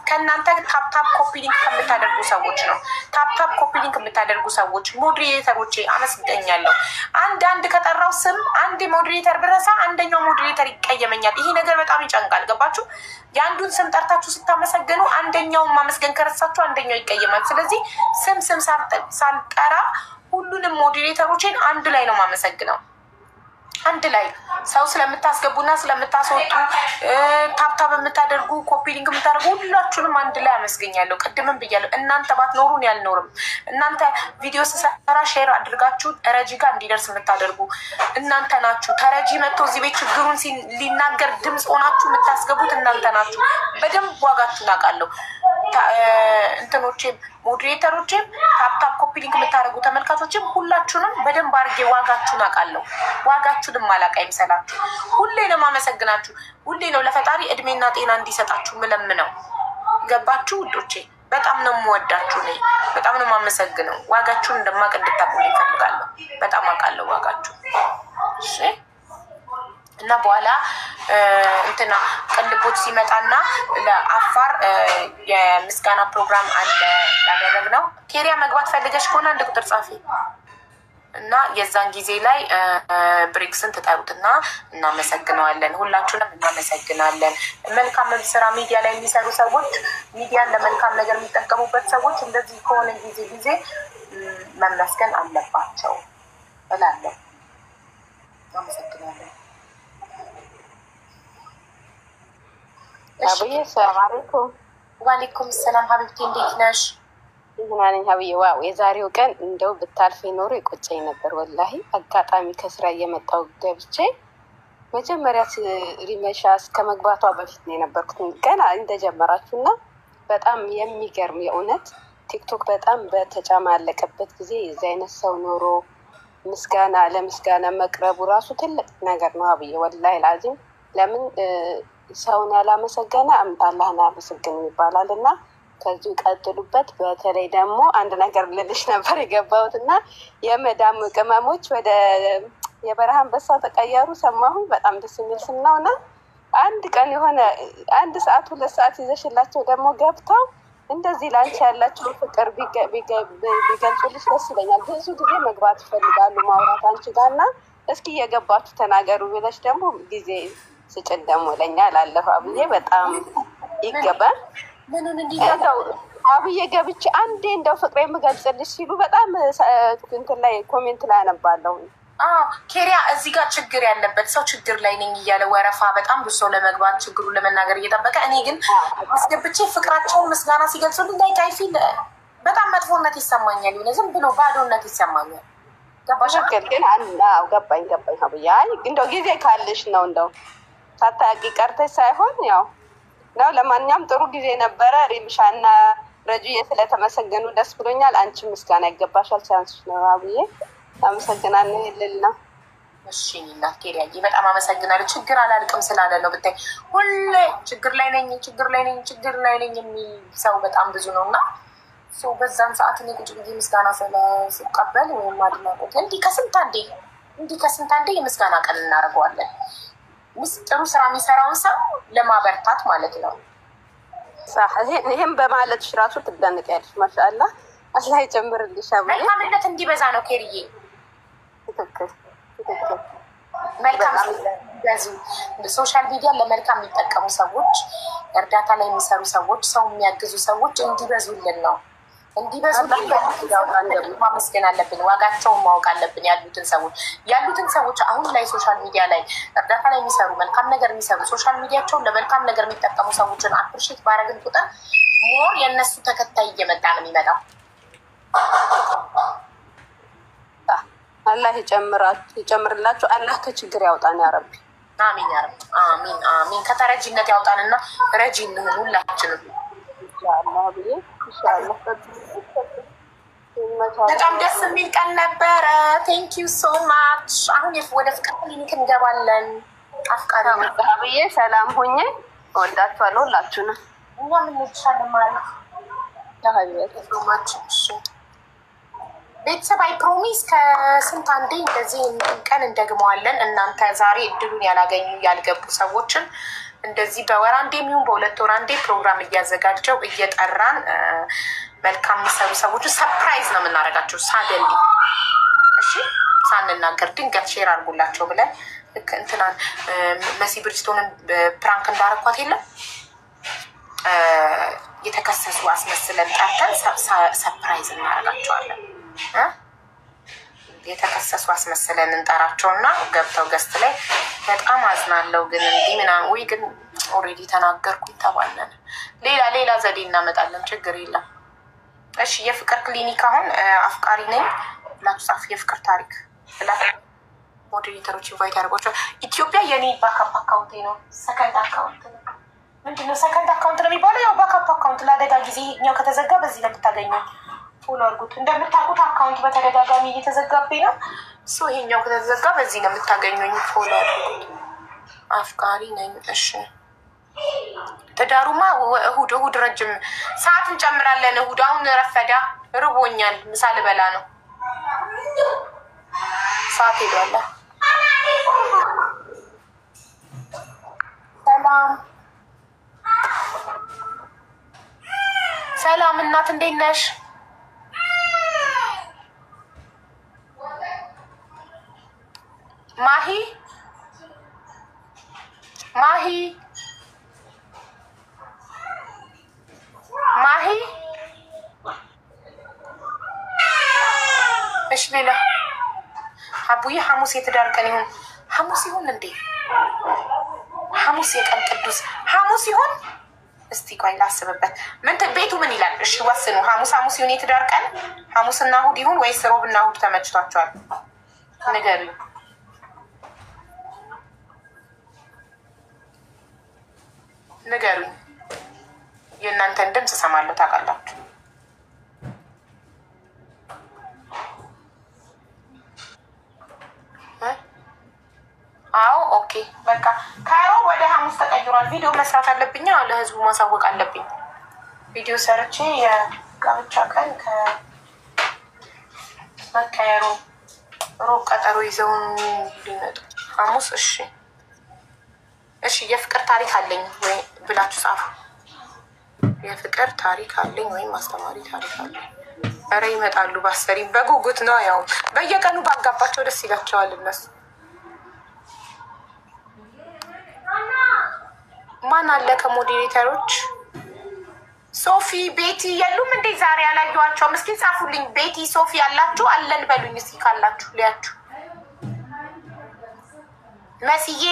ከእናንተ ታፕታፕ ኮፒ ሊንክ ከምታደርጉ ሰዎች ነው። ታፕታፕ ኮፒ ሊንክ የምታደርጉ ሰዎች ሞዴሬተሮቼ አመስግኛለሁ። አንድ ከጠራው ስም አንድ ሞዴሬተር ብረሳ አንደኛው ሞዴሬተር ይቀየመኛል። ይሄ ነገር በጣም ይጨንቃል። ገባችሁ? የአንዱን ስም ጠርታችሁ ስታመሰግኑ አንደኛውን ማመስገን ከረሳችሁ አንደኛው ይቀየማል። ስለዚህ ስም ሳልጠራ ሁሉንም ሞዴሬተሮቼን አንድ ላይ ነው ማመሰግነው። አንድ ላይ ሰው ስለምታስገቡና ስለምታስወጡ ታፕታፕ የምታደርጉ ኮፒ ሊንክ የምታደርጉ ሁላችሁንም አንድ ላይ አመስገኛለሁ። ቅድምም ብያለሁ፣ እናንተ ባትኖሩን ያልኖርም። እናንተ ቪዲዮ ስሰራ ሼር አድርጋችሁ ተረጂ ጋር እንዲደርስ የምታደርጉ እናንተ ናችሁ። ተረጂ መጥቶ እዚህ ቤት ችግሩን ሊናገር ድምፅ ሆናችሁ የምታስገቡት እናንተ ናችሁ። በደንብ ዋጋችሁን አውቃለሁ። እንትኖቼም ሞዴሬተሮቼም ታፕታፕ ኮፒ ሊንክ የምታደርጉ ተመልካቾችም ሁላችሁንም በደንብ አድርጌ ዋጋችሁን አውቃለሁ። ዋጋችሁንም አላውቅ አይምሰላችሁ። ሁሌ ነው የማመሰግናችሁ። ሁሌ ነው ለፈጣሪ እድሜና ጤና እንዲሰጣችሁ ምለምነው። ገባችሁ ውዶቼ? በጣም ነው የምወዳችሁ። እኔ በጣም ነው የማመሰግነው። ዋጋችሁን እንደማውቅ እንድታውቁ ይፈልጋለሁ። በጣም አውቃለሁ ዋጋችሁ። እሺ እና በኋላ እንትና ቅልቦች ሲመጣና ለአፋር የምስጋና ፕሮግራም አለ ያደረግነው። ኬሪያ መግባት ፈልገሽ ከሆነ 1 ቁጥር ጻፊ እና የዛን ጊዜ ላይ ብሬክስን ትጠሩትና እናመሰግነዋለን። ሁላችሁንም እናመሰግናለን። መልካም ስራ ሚዲያ ላይ የሚሰሩ ሰዎች፣ ሚዲያን ለመልካም ነገር የሚጠቀሙበት ሰዎች እንደዚህ ከሆነ ጊዜ መመስገን አለባቸው እላለሁ። አመሰግናለሁ። አብዬ ሰላም አለይኩም። ዋሌኩም ሰላም ሀቢብቲ፣ እንዴት ነሽ? ደህና ነኝ ሀብዬ። ዋው የዛሬው ቀን እንደው ብታልፍ ኖሮ ይቆጨኝ ነበር ወላሂ። አጋጣሚ ከስራ እየመጣሁ ገብቼ መጀመሪያ ሪመሻ እስከ መግባቷ በፊት ነው የነበርኩት ገና እንደጀመራችሁ እና በጣም የሚገርም የእውነት ቲክቶክ በጣም በተጨማለቀበት ጊዜ የዚህ አይነት ሰው ኖሮ ምስጋና ለምስጋና መቅረቡ ራሱ ትልቅ ነገር ነው ሀብዬ ወላሂ ላዚም። ለምን ሰውን ያላመሰገነ አላህን አያመሰግንም ይባላል እና ከዚሁ ቀጥሉበት። በተለይ ደግሞ አንድ ነገር ልልሽ ነበር የገባሁት እና የመዳም ቅመሞች ወደ የበረሃ አንበሳ ተቀየሩ ሰማሁኝ። በጣም ደስ የሚል ስም ነው እና አንድ ቀን የሆነ 1 ሰዓት 2 ሰዓት ይዘሽላቸው ደግሞ ገብተው እንደዚህ ላንቺ ያላቸው ፍቅር ቢገልጹልሽ ደስ ይለኛል። ብዙ ጊዜ መግባት ይፈልጋሉ ማውራት አንቺ ጋር እና እስኪ እየገባችሁ ተናገሩ ብለሽ ደግሞ ጊዜ ስጭን ደግሞ ለኛ ላለሁ አብዬ በጣም ይገባል። አብዬ ገብቼ አንዴ እንደው ፍቅሬ የምገልጽልሽ ሲሉ በጣም እንትን ላይ ኮሜንት ላይ አነባለሁ። ኬሪያ እዚህ ጋር ችግር ያለበት ሰው ችግር ላይ ነኝ እያለ ወረፋ በጣም ብዙ ሰው ለመግባት ችግሩን ለመናገር እየጠበቀ እኔ ግን አስገብቼ ፍቅራቸውን ምስጋና ሲገልጹልኝ ላይ ካይፊል በጣም መጥፎነት ይሰማኛል። ይሁን ዝም ብሎ ባዶነት ይሰማኛል። ገባሽ? ግን ገባኝ አብዬ። አይ እንደው ጊዜ ካለሽ ነው እንደው ሳታውቂ ቀርተሽ ሳይሆን ያው ነው። ለማንኛውም ጥሩ ጊዜ ነበረ። ሪምሻና ረጁዬ ስለተመሰገኑ ደስ ብሎኛል። አንቺ ምስጋና ይገባሻል። ቻንስሽ ነው አብዬ አመሰግናለሁ። ልል ነው። እሺ እናት ኬሪያዬ በጣም አመሰግናለሁ። ችግር አላልቅም ስላለ ነው ብታይ፣ ሁሌ ችግር ላይ ነኝ የሚል ሰው በጣም ብዙ ነው እና በዛን ሰዓት እኔ ቁጭ ብዬ ምስጋና ስቀበል ወይም አድናቆት እንዲህ ከስንት አንዴ የምስጋና ቀን እናደርገዋለን። ጥሩ ስራ የሚሰራውን ሰው ለማበርታት ማለት ነው። ይህም በማለትሽ ራሱ ትደንቂያለሽ። ማሻአላ አላህ ይጨምርልሽ። መልካምነት እንዲበዛ ነው ኬሪዬ። ትክክል። መልካም ሶሻል ሚዲያ ለመልካም የሚጠቀሙ ሰዎች፣ እርዳታ ላይ የሚሰሩ ሰዎች፣ ሰው የሚያግዙ ሰዎች እንዲበዙልን ነው። እንዲበዙልን ማመስገን አለብን። ዋጋቸውን ማወቅ አለብን። ያሉትን ሰዎች አሁን ላይ ሶሻል ሚዲያ ላይ እርዳታ ላይ የሚሰሩ መልካም ነገር የሚሰሩ ሶሻል ሚዲያቸውን ለመልካም ነገር የሚጠቀሙ ሰዎችን አፕሪሼት ባረግን ቁጥር ሞር የእነሱ ተከታይ እየመጣ ነው የሚመጣው። አላህ ይጨምርላችሁ። አላህ ከችግር ያውጣን ያ ረቢ። አሚን ያ ረቢ። አሚን። ከተረጂነት ያውጣንና ረጂ እንሁን ሁላችንም። በጣም ደስ የሚል ቀን ነበረ። ቴንክ ዩ ሶ ማች። አሁን ወደ ፍቅር ክሊኒክ እንገባለን። አፍቃሪ ብዬ ሰላም ሆኜ እወዳችኋለሁ ሁላችሁንም። እኛ ምንሻለን ማለት ቤተሰብ አይ ፕሮሚስ ከስንት አንዴ እንደዚህ ቀን እንደግመዋለን። እናንተ ዛሬ እድሉን ያላገኙ ያልገቡ ሰዎችን እንደዚህ በወር አንዴ የሚሆን በሁለት ወር አንዴ ፕሮግራም እያዘጋጀው እየጠራን መልካም የሚሰሩ ሰዎችን ሰርፕራይዝ ነው የምናደርጋቸው። ሳደል እሺ፣ ሳንናገር ድንገት ሼር አድርጉላቸው ብለን ልክ እንትናን መሲ ብሪጅስቶንን ፕራንክ እንዳረኳት የለም የተከሰሱ አስመስለን ጠርተን ሰርፕራይዝ እናደርጋቸዋለን። የተከሰሱ አስመስለን እንጠራቸውና ገብተው ገስት ላይ በጣም አዝናለው ግን እንዲህ ምናምን ወይ ግን ኦልሬዲ ተናገርኩ ይተባለን። ሌላ ዘዴ እናመጣለን። ችግር የለም። እሺ የፍቅር ክሊኒክ አሁን አፍቃሪ ነኝ ብላችሁ ጻፉ። የፍቅር ታሪክ ብላችሁ ሞዴሬተሮች ኢንቫይት ያደርጓቸዋል። ኢትዮጵያ የኔ ባካፕ አካውንቴ ነው። ሰከንድ አካውንት ነው። ምንድነው ሰከንድ አካውንት ነው የሚባለው? ያው ባካፕ አካውንት ለአደጋ ጊዜ ኛው ከተዘጋ በዚህ ነው የምታገኘው። ፎሎ አድርጉት። እንደምታውቁት አካውንት በተደጋጋሚ እየተዘጋብኝ ነው። ይሄኛው ከተዘጋ በዚህ ነው የምታገኙኝ። ፎሎ አድርጉት። አፍቃሪ ነኝ። እሺ ትዳሩማ እሁድ ረጅም ሰዓት እንጨምራለን። እሁድ አሁን ረፈዳ፣ ርቦኛል፣ ምሳ ልበላ ነው። ሰዓት ሄዷል። ሰላም እናት እንዴት ነሽ? ማሂ እሺ ሌላ አቡዬ ሐሙስ የትዳር ቀን ይሁን። ሐሙስ ይሁን እንዴ? ሐሙስ የቀን ቅዱስ ሐሙስ ይሁን። እስቲ ቆይ ላስብበት። ቤቱ ምን ይላል? እሺ ወስኑ። ሐሙስ ይሁን የትዳር ቀን? ሐሙስና እሑድ ይሁን ወይስ ሮብና እሑድ ተመችቷቸዋል? ንገሩኝ። የእናንተን ድምፅ እሰማለሁ። ታውቃላችሁ። አዎ ኦኬ በቃ ከሮብ ወደ ሐሙስ ተቀይሯል። ቪዲዮ መስራት አለብኝ፣ ለህዝቡ ማሳወቅ አለብኝ። ቪዲዮ ሰርቼ የጋብቻ ቀን ከመቀየሩ ሮብ ቀጠሮ ይዘውን ሊመጡ ሐሙስ። እሺ የፍቅር ታሪክ አለኝ ወይ ብላችሁ ጻፉ። የፍቅር ታሪክ አለኝ ወይም አስተማሪ ታሪክ አለኝ። ኧረ ይመጣሉ። ባሰሪ በጉጉት ነው። ያው በየቀኑ ባጋባቸው ደስ ይላቸዋል እነሱ። ማን አለ ከሞዴሬተሮች? ሶፊ፣ ቤቲ የሉም እንዴ? ዛሬ ያላየኋቸውም። እስኪ ጻፉልኝ። ቤቲ፣ ሶፊ ያላችሁ አለን በሉኝ እስኪ ካላችሁ ሊያችሁ። መስዬ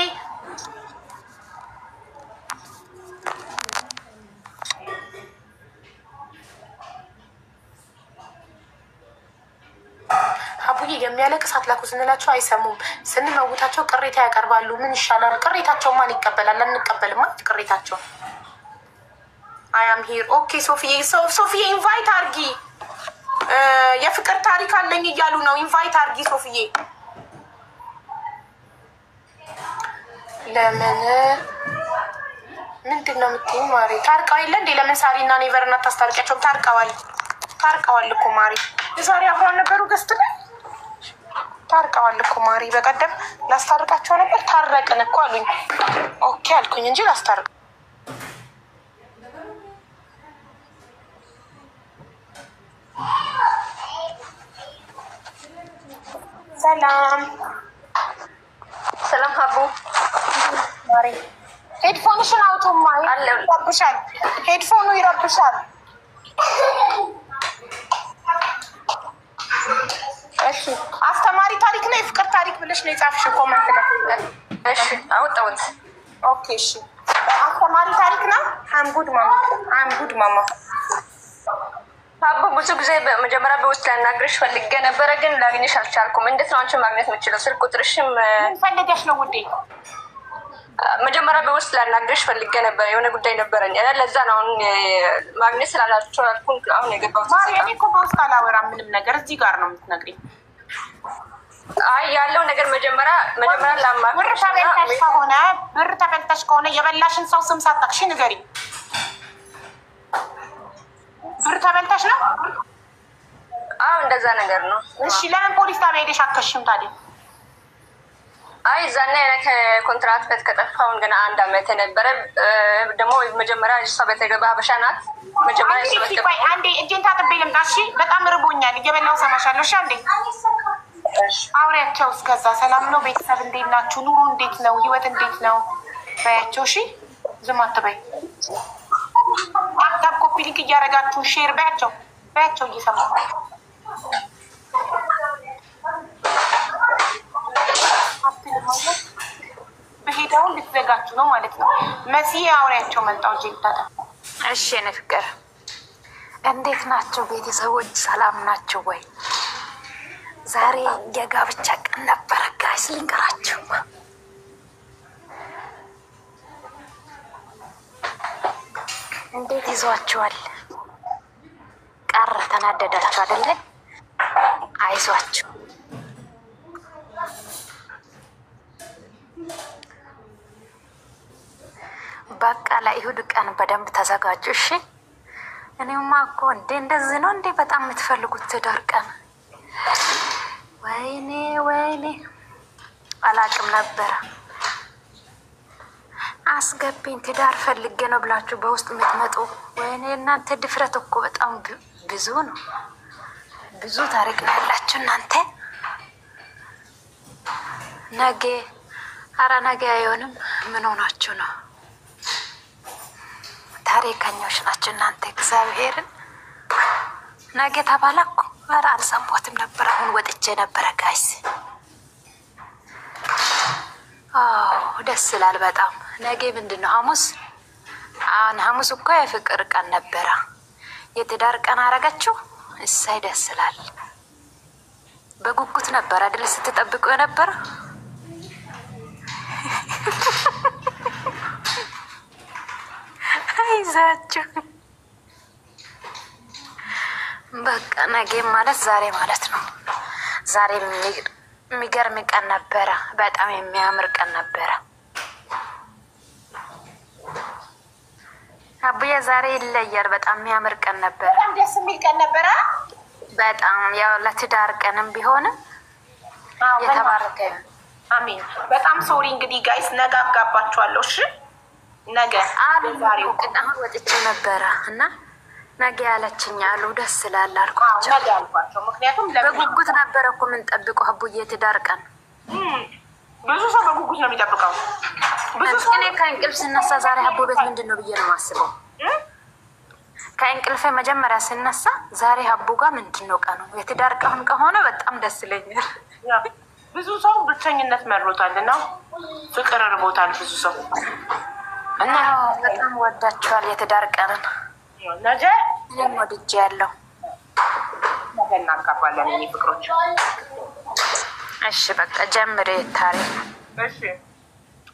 አቡዬ የሚያለቅስ አትላኩ ስንላቸው አይሰሙም። ስንመውታቸው ቅሬታ ያቀርባሉ። ምን ይሻላል? ቅሬታቸው ማን ይቀበላል? አንቀበልማ ቅሬታቸው። አያም ሂር ኦኬ። ሶፊዬ ኢንቫይት አርጊ። የፍቅር ታሪክ አለኝ እያሉ ነው። ኢንቫይት አርጊ ሶፊዬ። ለምን ምንድን ነው የምትይኝ ማሪ? ታርቀው የለ እንዴ? ለምን ሳሪ እና ኔቨር እና ታስታርቂያቸውም? ታርቀዋል እኮ ማሪ። የዛሬ አብረን ነበሩ ገስት ላይ ታርቀዋል እኮ ማሪ። በቀደም ላስታርቃቸው ነበር ታረቅን እኮ አሉኝ። ኦኬ አልኩኝ እንጂ ላስታርቅ ሰላም ሀቡ ማሪ። ሄድፎንሽን አውጡማ፣ ይረብሻል። ሄድፎኑ ይረብሻል። እሺ አስተማሪ ታሪክ ነው የፍቅር ታሪክ ብለሽ ነው የጻፍሽው ኮመንት ላይ። እሺ አወጣሁት። ኦኬ እሺ አስተማሪ ታሪክ ነው። አምጉድ ማማ ሀቡ ብዙ ጊዜ በመጀመሪያ በውስጥ ላናግርሽ ፈልጌ ነበረ፣ ግን ላግኝሽ አልቻልኩም። እንዴት ነው አንቺን ማግኘት የምችለው? ስልክ ቁጥርሽም ፈልገሽ ነው ውዴ? መጀመሪያ በውስጥ ላናግርሽ ፈልጌ ነበረ፣ የሆነ ጉዳይ ነበረኝ። ለዛ ነው አሁን ማግኘት ስላላልኩኝ አሁን የገባሁት። እኔ እኮ በውስጥ አላወራም ምንም ነገር፣ እዚህ ጋር ነው የምትነግሪኝ። አይ ያለው ነገር መጀመሪያ ላማክርሽ። ብር ተበልተሽ ከሆነ የበላሽን ሰው ስም ሳጠቅሽ ንገሪኝ። ብር ተበልተሽ ነው? አዎ እንደዛ ነገር ነው። እሺ ለምን ፖሊስ ጣቢያ ሄደሽ አከሽም ታዲያ? አይ ዛና ከኮንትራት በት ከጠፋውን ገና 1 አመት ነበረ። ደግሞ መጀመሪያ እሷ በተገባ ሀበሻ ናት። መጀመሪያ እሷ በተገባ አንዴ እጄን ታጥቤ ልምጣ። እሺ በጣም ርቦኛል፣ እየበላሁ ሰማሻለሁ። እሺ አንዴ አውሪያቸው። እስከዛ ሰላም ነው ቤተሰብ? እንዴት ናችሁ? ኑሮ እንዴት ነው? ህይወት እንዴት ነው በያቸው። እሺ ዝም አትበይ። ታፕ ኮፒ ሊንክ እያደረጋችሁ ሼር በያቸው እየሰማሁ በሄዳውን ልትዘጋችሁ ነው ማለት ነው። መሲ አውሪያቸው መጣው ጄታታ። እሺ የኔ ፍቅር እንዴት ናቸው ቤተሰቦች? ሰላም ናቸው ወይ? ዛሬ የጋብቻ ቀን ነበረ ጋይስ፣ ልንገራችሁ። እንዴት ይዟችኋል? ቀረ ተናደዳችሁ አይደለ? አይዟችሁ በቃ ለይሁድ ቀን በደንብ ተዘጋጁ እሺ። እኔማ እኮ እንደዚህ ነው እንዴ በጣም የምትፈልጉት ትዳር ቀን? ወይኔ አላቅም ነበረ። አስገቢኝ ትዳር ፈልጌ ነው ብላችሁ በውስጥ የምትመጡ ወይኔ እናንተ ድፍረት እኮ በጣም ብዙ ነው። ብዙ ታሪክ ነው ያላችሁ እናንተ። ነገ አይሆንም። ምን ሆናችሁ ነው? ታሪከኞች ናቸው እናንተ። እግዚአብሔርን ነገ ተባላኩ። ኧረ አልሰማሁትም ነበር። አሁን ወጥቼ ነበረ ጋይስ። ደስ ይላል በጣም። ነገ ምንድን ነው? ሐሙስ። ሐሙስ እኮ የፍቅር ቀን ነበረ። የትዳር ቀን አረገችው። እሳይ ደስ ይላል። በጉጉት ነበር አይደል ስትጠብቁ የነበረ? አይዛችሁ በቃ ነገ ማለት ዛሬ ማለት ነው። ዛሬ የሚገርም ቀን ነበረ። በጣም የሚያምር ቀን ነበረ። አቡዬ ዛሬ ይለያል። በጣም የሚያምር ቀን ነበረ። በጣም ደስ የሚል ቀን ነበረ። በጣም ያው ለትዳር ቀንም ቢሆንም የተባረከ አሜን። በጣም ሶሪ እንግዲህ ጋይስ፣ ነገ አጋባችኋለሁ። እሺ ነገ ዛሬው አሁን ወጥቼ ነበረ እና ነገ ያለችኝ አሉ። ደስ ይላል አልኳቸው። ነገ አልኳቸው። ምክንያቱም በጉጉት ነበረ እኮ የምንጠብቀው አቡዬ ትዳር ቀን። ብዙ ሰው በጉጉት ነው የሚጠብቀው። እኔ ከእንቅልፍ ስነሳ ዛሬ አቡ ቤት ምንድን ነው ብዬ ነው የማስበው። ከእንቅልፌ መጀመሪያ ስነሳ ዛሬ አቡ ጋር ምንድን ነው ቀኑ? የትዳር ቀን ከሆነ በጣም ደስ ይለኛል። ብዙ ሰው ብቸኝነት መሮታል እና ፍቅር ርቦታል ብዙ ሰው እና በጣም ወዳችኋል የትዳር ቀንን። ነገ እኔም ወድጄ ያለው ነገ እናጋባለን የኔ ፍቅሮች። እሺ በቃ ጀምሬ ታሪክ። እሺ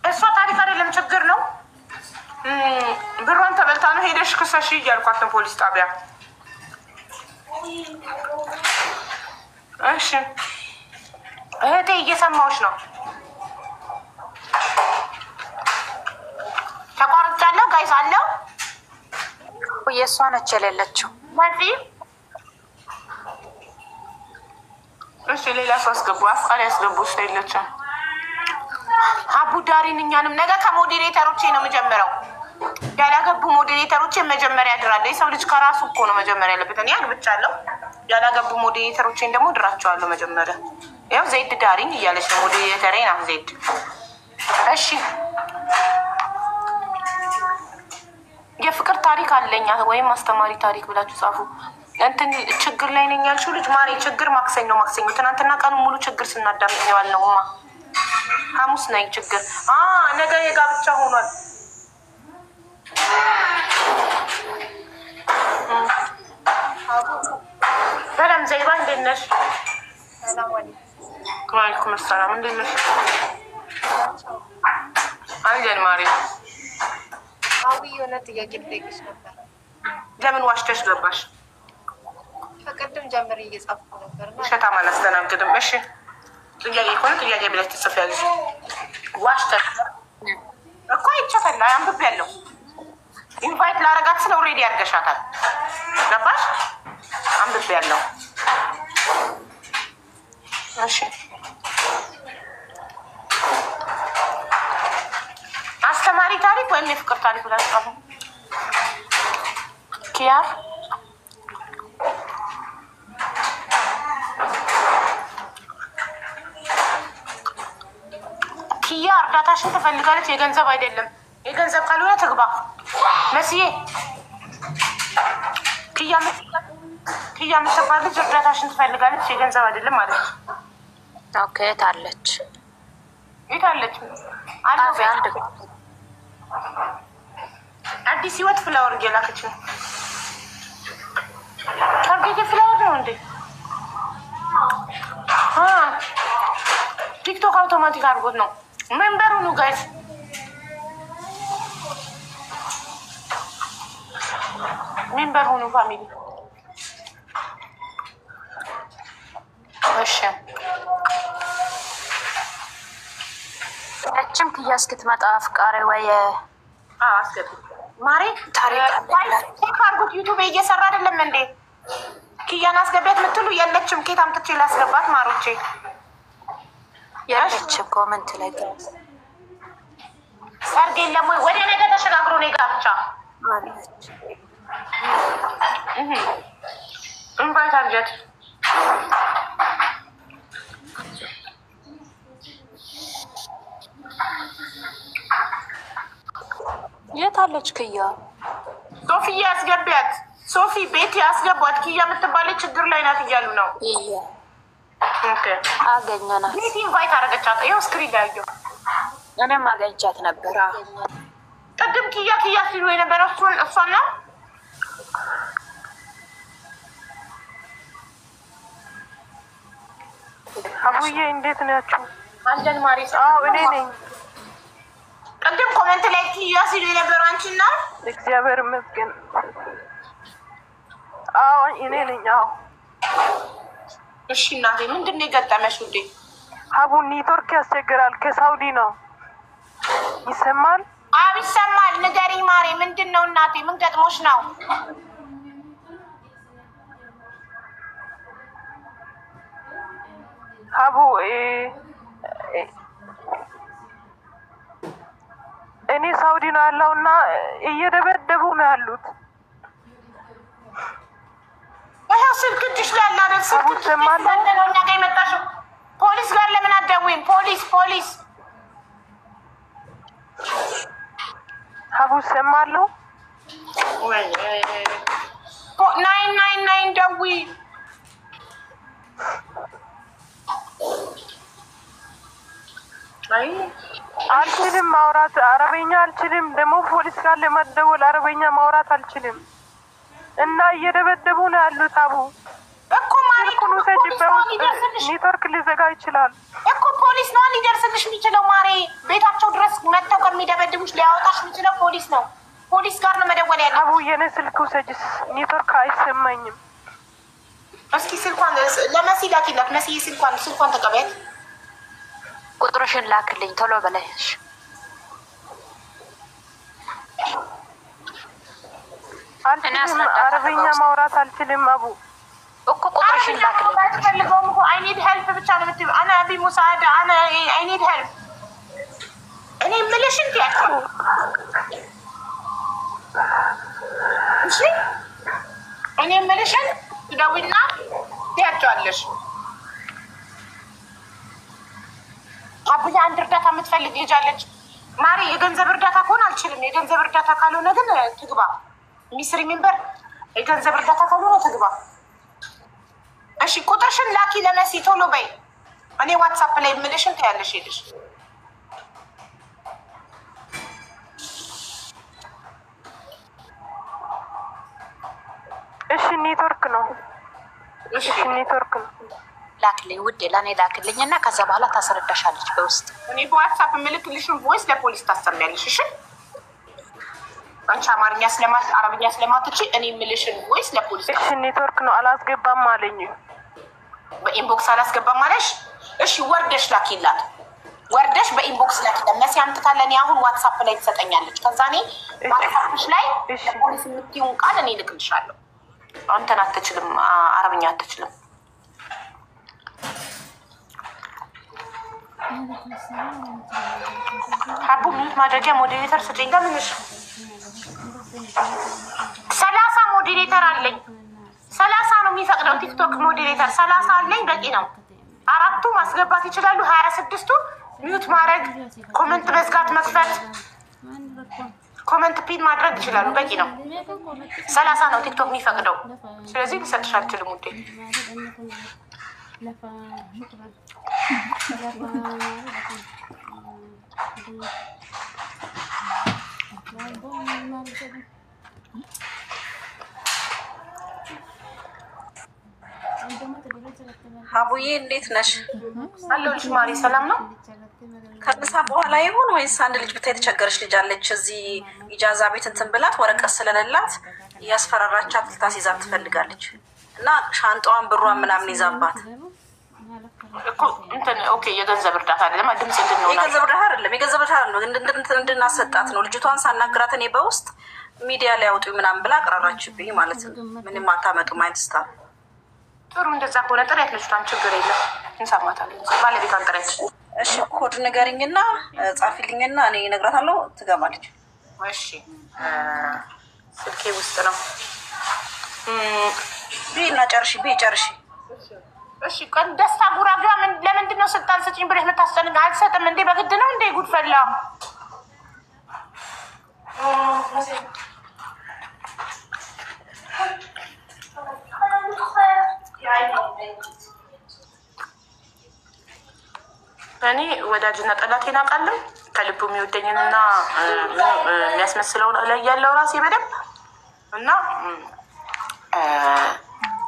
እሷ ታሪክ አይደለም ችግር ነው። ብሯን ተበልታ ነው ሄደሽ ክሰሽ እያልኳት ነው ፖሊስ ጣቢያ። እሺ እህቴ እየሰማሁሽ ነው። ተቋርጫለሁ ጋይስ አለው የእሷ ነች የሌለችው በዚህ። እሺ ሌላ ሰው አስገቡ። አፍቃሪ ያስገቡ ስለሌለችው አቡ ዳሪን እኛንም ነገ ከሞዴሬተሮቼ ነው የምጀምረው። ያላገቡ ሞዴሬተሮቼን መጀመሪያ እድራለሁ። የሰው ልጅ ከራሱ እኮ ነው መጀመሪያ ያለበት። እኔ አግብቻለሁ። ያላገቡ ሞዴሬተሮቼን ደግሞ እድራቸዋለሁ መጀመሪያ። ያው ዜድ ዳሪኝ እያለች ነው ሞዴሬተሬ ናት ዜድ። እሺ የፍቅር ታሪክ አለኛ ወይም አስተማሪ ታሪክ ብላችሁ ጻፉ። እንትን ችግር ላይ ነኝ ያልሽው ልጅ ማሬ ችግር ማክሰኞ ትናንትና ቀኑ ሙሉ ችግር ስናዳምጥ የዋልነውማ ሐሙስ ነኝ ችግር ነገ የጋብቻ ሆኗል። ሰላም ዘይባ እንዴት ነሽ? ዋሌኩም ሰላም እንዴት ነሽ? አለን ማሪ። የሆነ ጥያቄ ልጠይቅሽ ነበር። ለምን ዋሽተሽ ገባሽ? ከቅድም ጀምሬ እየጻፍኩ ነበር እና ሸታም አላስተናግድም። እሺ ጥያቄ ከሆነ ጥያቄ ብለሽ ትጽፊያለሽ። ዋሽተሽ እኮ ይቸፈላ አንብቤያለሁ። ኢንቫይት ላረጋት ስለ ኦልሬዲ አድርገሻታል። ገባሽ? አንብቤያለሁ። እሺ አስተማሪ ታሪክ ወይም የፍቅር ታሪክ ብላችሁ ጻፉ። ኪያር እርዳታሽን ትፈልጋለች። የገንዘብ አይደለም። የገንዘብ ካልሆነ ትግባ። መስዬ ክያ የምትባል ልጅ እርዳታሽን ትፈልጋለች። የገንዘብ አይደለም ማለት ነው። ኦኬ ታለች ይታለች አንድ አዲስ ህይወት ፍላወር እየላከች ነው። ታርጌት ፍላወር ነው እንዴ? ቲክቶክ አውቶማቲክ አድርጎት ነው። ሜምበር ሁኑ ጋይስ። ሜምበር ሁኑ ፋሚሊ። እሺ እችም ክያ እስክትመጣ አፍቃሪ ወይ አስገቢ ማሬ ታሪክ አድርጉት። ዩቱብ እየሰራ አይደለም እንዴ? ክያን አስገቢያት የምትሉ የለችም። ኬት አምጥቼ ላስገባት ማሮቼ? የለችም። ኮመንት ላይ ሰርግ የለም ወይ? ወደ ነገ ተሸጋግሮ ነው ጋብቻ ማለች። ኢንቫይት አድርገት። የት አለች ክያ? ሶፊ ያስገቢያት። ሶፊ ቤት ያስገቧት። ክያ የምትባለች ችግር ላይ ናት እያሉ ነው። ኦኬ አገኘናት። ቤት ኢንቫይት አደረገቻት። ይኸው ስክሪን ላይ አየሁ። እኔም አገኝቻት ነበር። ቅድም ክያ ሲሉ የነበረው እሷን ነው። አቡዬ እንዴት ናችሁ? አለን ማሪ። እኔ ነኝ። ቅድም ኮመንት ላይ ክያ ሲሉ የነበረው አንቺን ነው። እግዚአብሔር ይመስገን። እኔ ነኝ። እሺ እናቴ ምንድን ነው የገጠመሽ ውዴ? አቡ ኔትወርክ ያስቸግራል። ከሳውዲ ነው። ይሰማል? አብ ይሰማል። ንገሪኝ ማሬ ምንድን ነው እናቴ? ምን ገጥሞሽ ነው? አቡ እኔ ሳውዲ ነው ያለው እና እየደበደቡ ነው ያሉት። ይኸው ስልክ እጅሽ ላይ ያለ አይደል? ስልክ ነው እኛ ጋር የመጣሽው። ፖሊስ ጋር ለምን አትደውይም? ፖሊስ አቡ ሰማለሁ። 999 ደውይ። አልችልም ማውራት አረበኛ አልችልም። ደግሞ ፖሊስ ጋር ለመደወል አረበኛ ማውራት አልችልም እና እየደበደቡ ነው ያሉት። አቡ እኮ ማለት ኔትወርክ ሊዘጋ ይችላል እኮ ፖሊስ ነው ሊደርስልሽ የሚችለው ማሬ። ቤታቸው ድረስ መጥተው ከሚደበድቡሽ ሊያወጣሽ የሚችለው ፖሊስ ነው። ፖሊስ ጋር ነው መደወል ያለው። አቡ የኔ ስልክ ውሰጅስ፣ ኔትወርክ አይሰማኝም። እስኪ ስልኳን ለመሲ ላኪላት። መሲ ስልኳን ተቀበያት። ቁጥርሽን ላክልኝ ቶሎ በላይሽ። አልችልም፣ አረብኛ ማውራት አልችልም። አቡ እኮ ቁጥርሽን ላክልኝ። አትፈልገውም እኮ አይ ኒድ ሄልፕ ብቻ ነው የምትይው። አና አቢ ሙሳዳ አና አይ ኒድ ሄልፕ። እኔ የምልሽ እንዴ ያልኩ እሺ፣ እኔ የምልሽን ትደውይና ትያቸዋለሽ። አቡዬ አንድ እርዳታ የምትፈልግ ልጅ አለች ማሪ። የገንዘብ እርዳታ ከሆነ አልችልም። የገንዘብ እርዳታ ካልሆነ ግን ትግባ። ሚስሪ ሚንበር የገንዘብ እርዳታ ካልሆነ ትግባ። እሺ ቁጥርሽን ላኪ ለመሲ ቶሎ በይ። እኔ ዋትሳፕ ላይ የምልሽን ትያለሽ ሄድሽ። እሺ ኔትወርክ ነው። እሺ ኔትወርክ ነው። ላክልኝ ውዴ፣ ለእኔ ላክልኝ እና ከዛ በኋላ ታስረዳሻለች በውስጥ። እኔ በዋትሳፕ የምልክልሽን ቮይስ ለፖሊስ ታሰሚያለሽ። እሺ አንቺ አረብኛ ስለማትች እኔ የምልሽን ቮይስ ለፖሊስ። እሺ ኔትወርክ ነው። አላስገባም አለኝ። በኢንቦክስ አላስገባም አለሽ? እሺ ወርደሽ ላኪላት። ወርደሽ በኢንቦክስ ላኪላት። መሲ አምጥታለ እኔ አሁን ዋትሳፕ ላይ ትሰጠኛለች። ከዛ እኔ ዋትሳፕሽ ላይ ለፖሊስ የምትይውን ቃል እኔ ልክልሻለሁ። አንተን አትችልም፣ አረብኛ አትችልም። ሀቡ ሚዩት ማድረጊያ ሞዴሬተር ስጭኝ። ለምንሽ 30 ሞዴሬተር አለኝ። 30 ነው የሚፈቅደው ቲክቶክ ሞዴሬተር 30 አለኝ። በቂ ነው። 4ቱ ማስገባት ይችላሉ። 26ቱ ሚዩት ማድረግ፣ ኮመንት መዝጋት፣ መክፈት፣ ኮመንት ፒን ማድረግ ይችላሉ። በቂ ነው። 30 ነው ቲክቶክ የሚፈቅደው። ስለዚህ ልሰጥሽ አልችልም ውዴ። ሀቡዬ እንዴት ነሽ? አለሁልሽ ማሪ። ሰላም ነው? ከምሳ በኋላ ይሁን ወይስ አንድ ልጅ ብታይ የተቸገረች ልጅ አለች እዚህ ኢጃዛ ቤት እንትን ብላት ወረቀት ስለሌላት እያስፈራራቻት ልታስይዛት ትፈልጋለች እና ሻንጣዋን ብሯን ምናምን ይዛባት ኦኬ። የገንዘብ እርዳታ አይደለም፣ ድምጽ እንድንሆና የገንዘብ እርዳታ አይደለም፣ የገንዘብ እርዳታ አይደለም፣ እንድናሰጣት ነው። ልጅቷን ሳናግራት እኔ በውስጥ ሚዲያ ላይ ያውጡ ምናምን ብላ አቅራራችብኝ ማለት ነው። ምንም አታመጡም አይነት ስታል። ጥሩ፣ እንደዛ ከሆነ ጥሪያት ልጅቷን፣ ችግር የለም እንሰማታለን። ባለቤቷን ጥሪያት። እሺ ኮድ ንገሪኝና ጻፊልኝና እኔ እነግራታለሁ፣ ትገባለች። እሺ ስልኬ ውስጥ ነው። ቢና ጨርሺ፣ ጨርሺ። እሺ ቀን ደስታ ጉራጋ ለምንድን ነው ስልጣን ስጭኝ ብለሽ የምታስጨንቅ? አልሰጥም እንዴ? በግድ ነው እንዴ? ጉድፈላ እኔ ወዳጅና ጠላቴን አውቃለሁ። ከልቡ የሚወደኝንና የሚያስመስለውን ላይ ያለው ራሴ በደንብ እና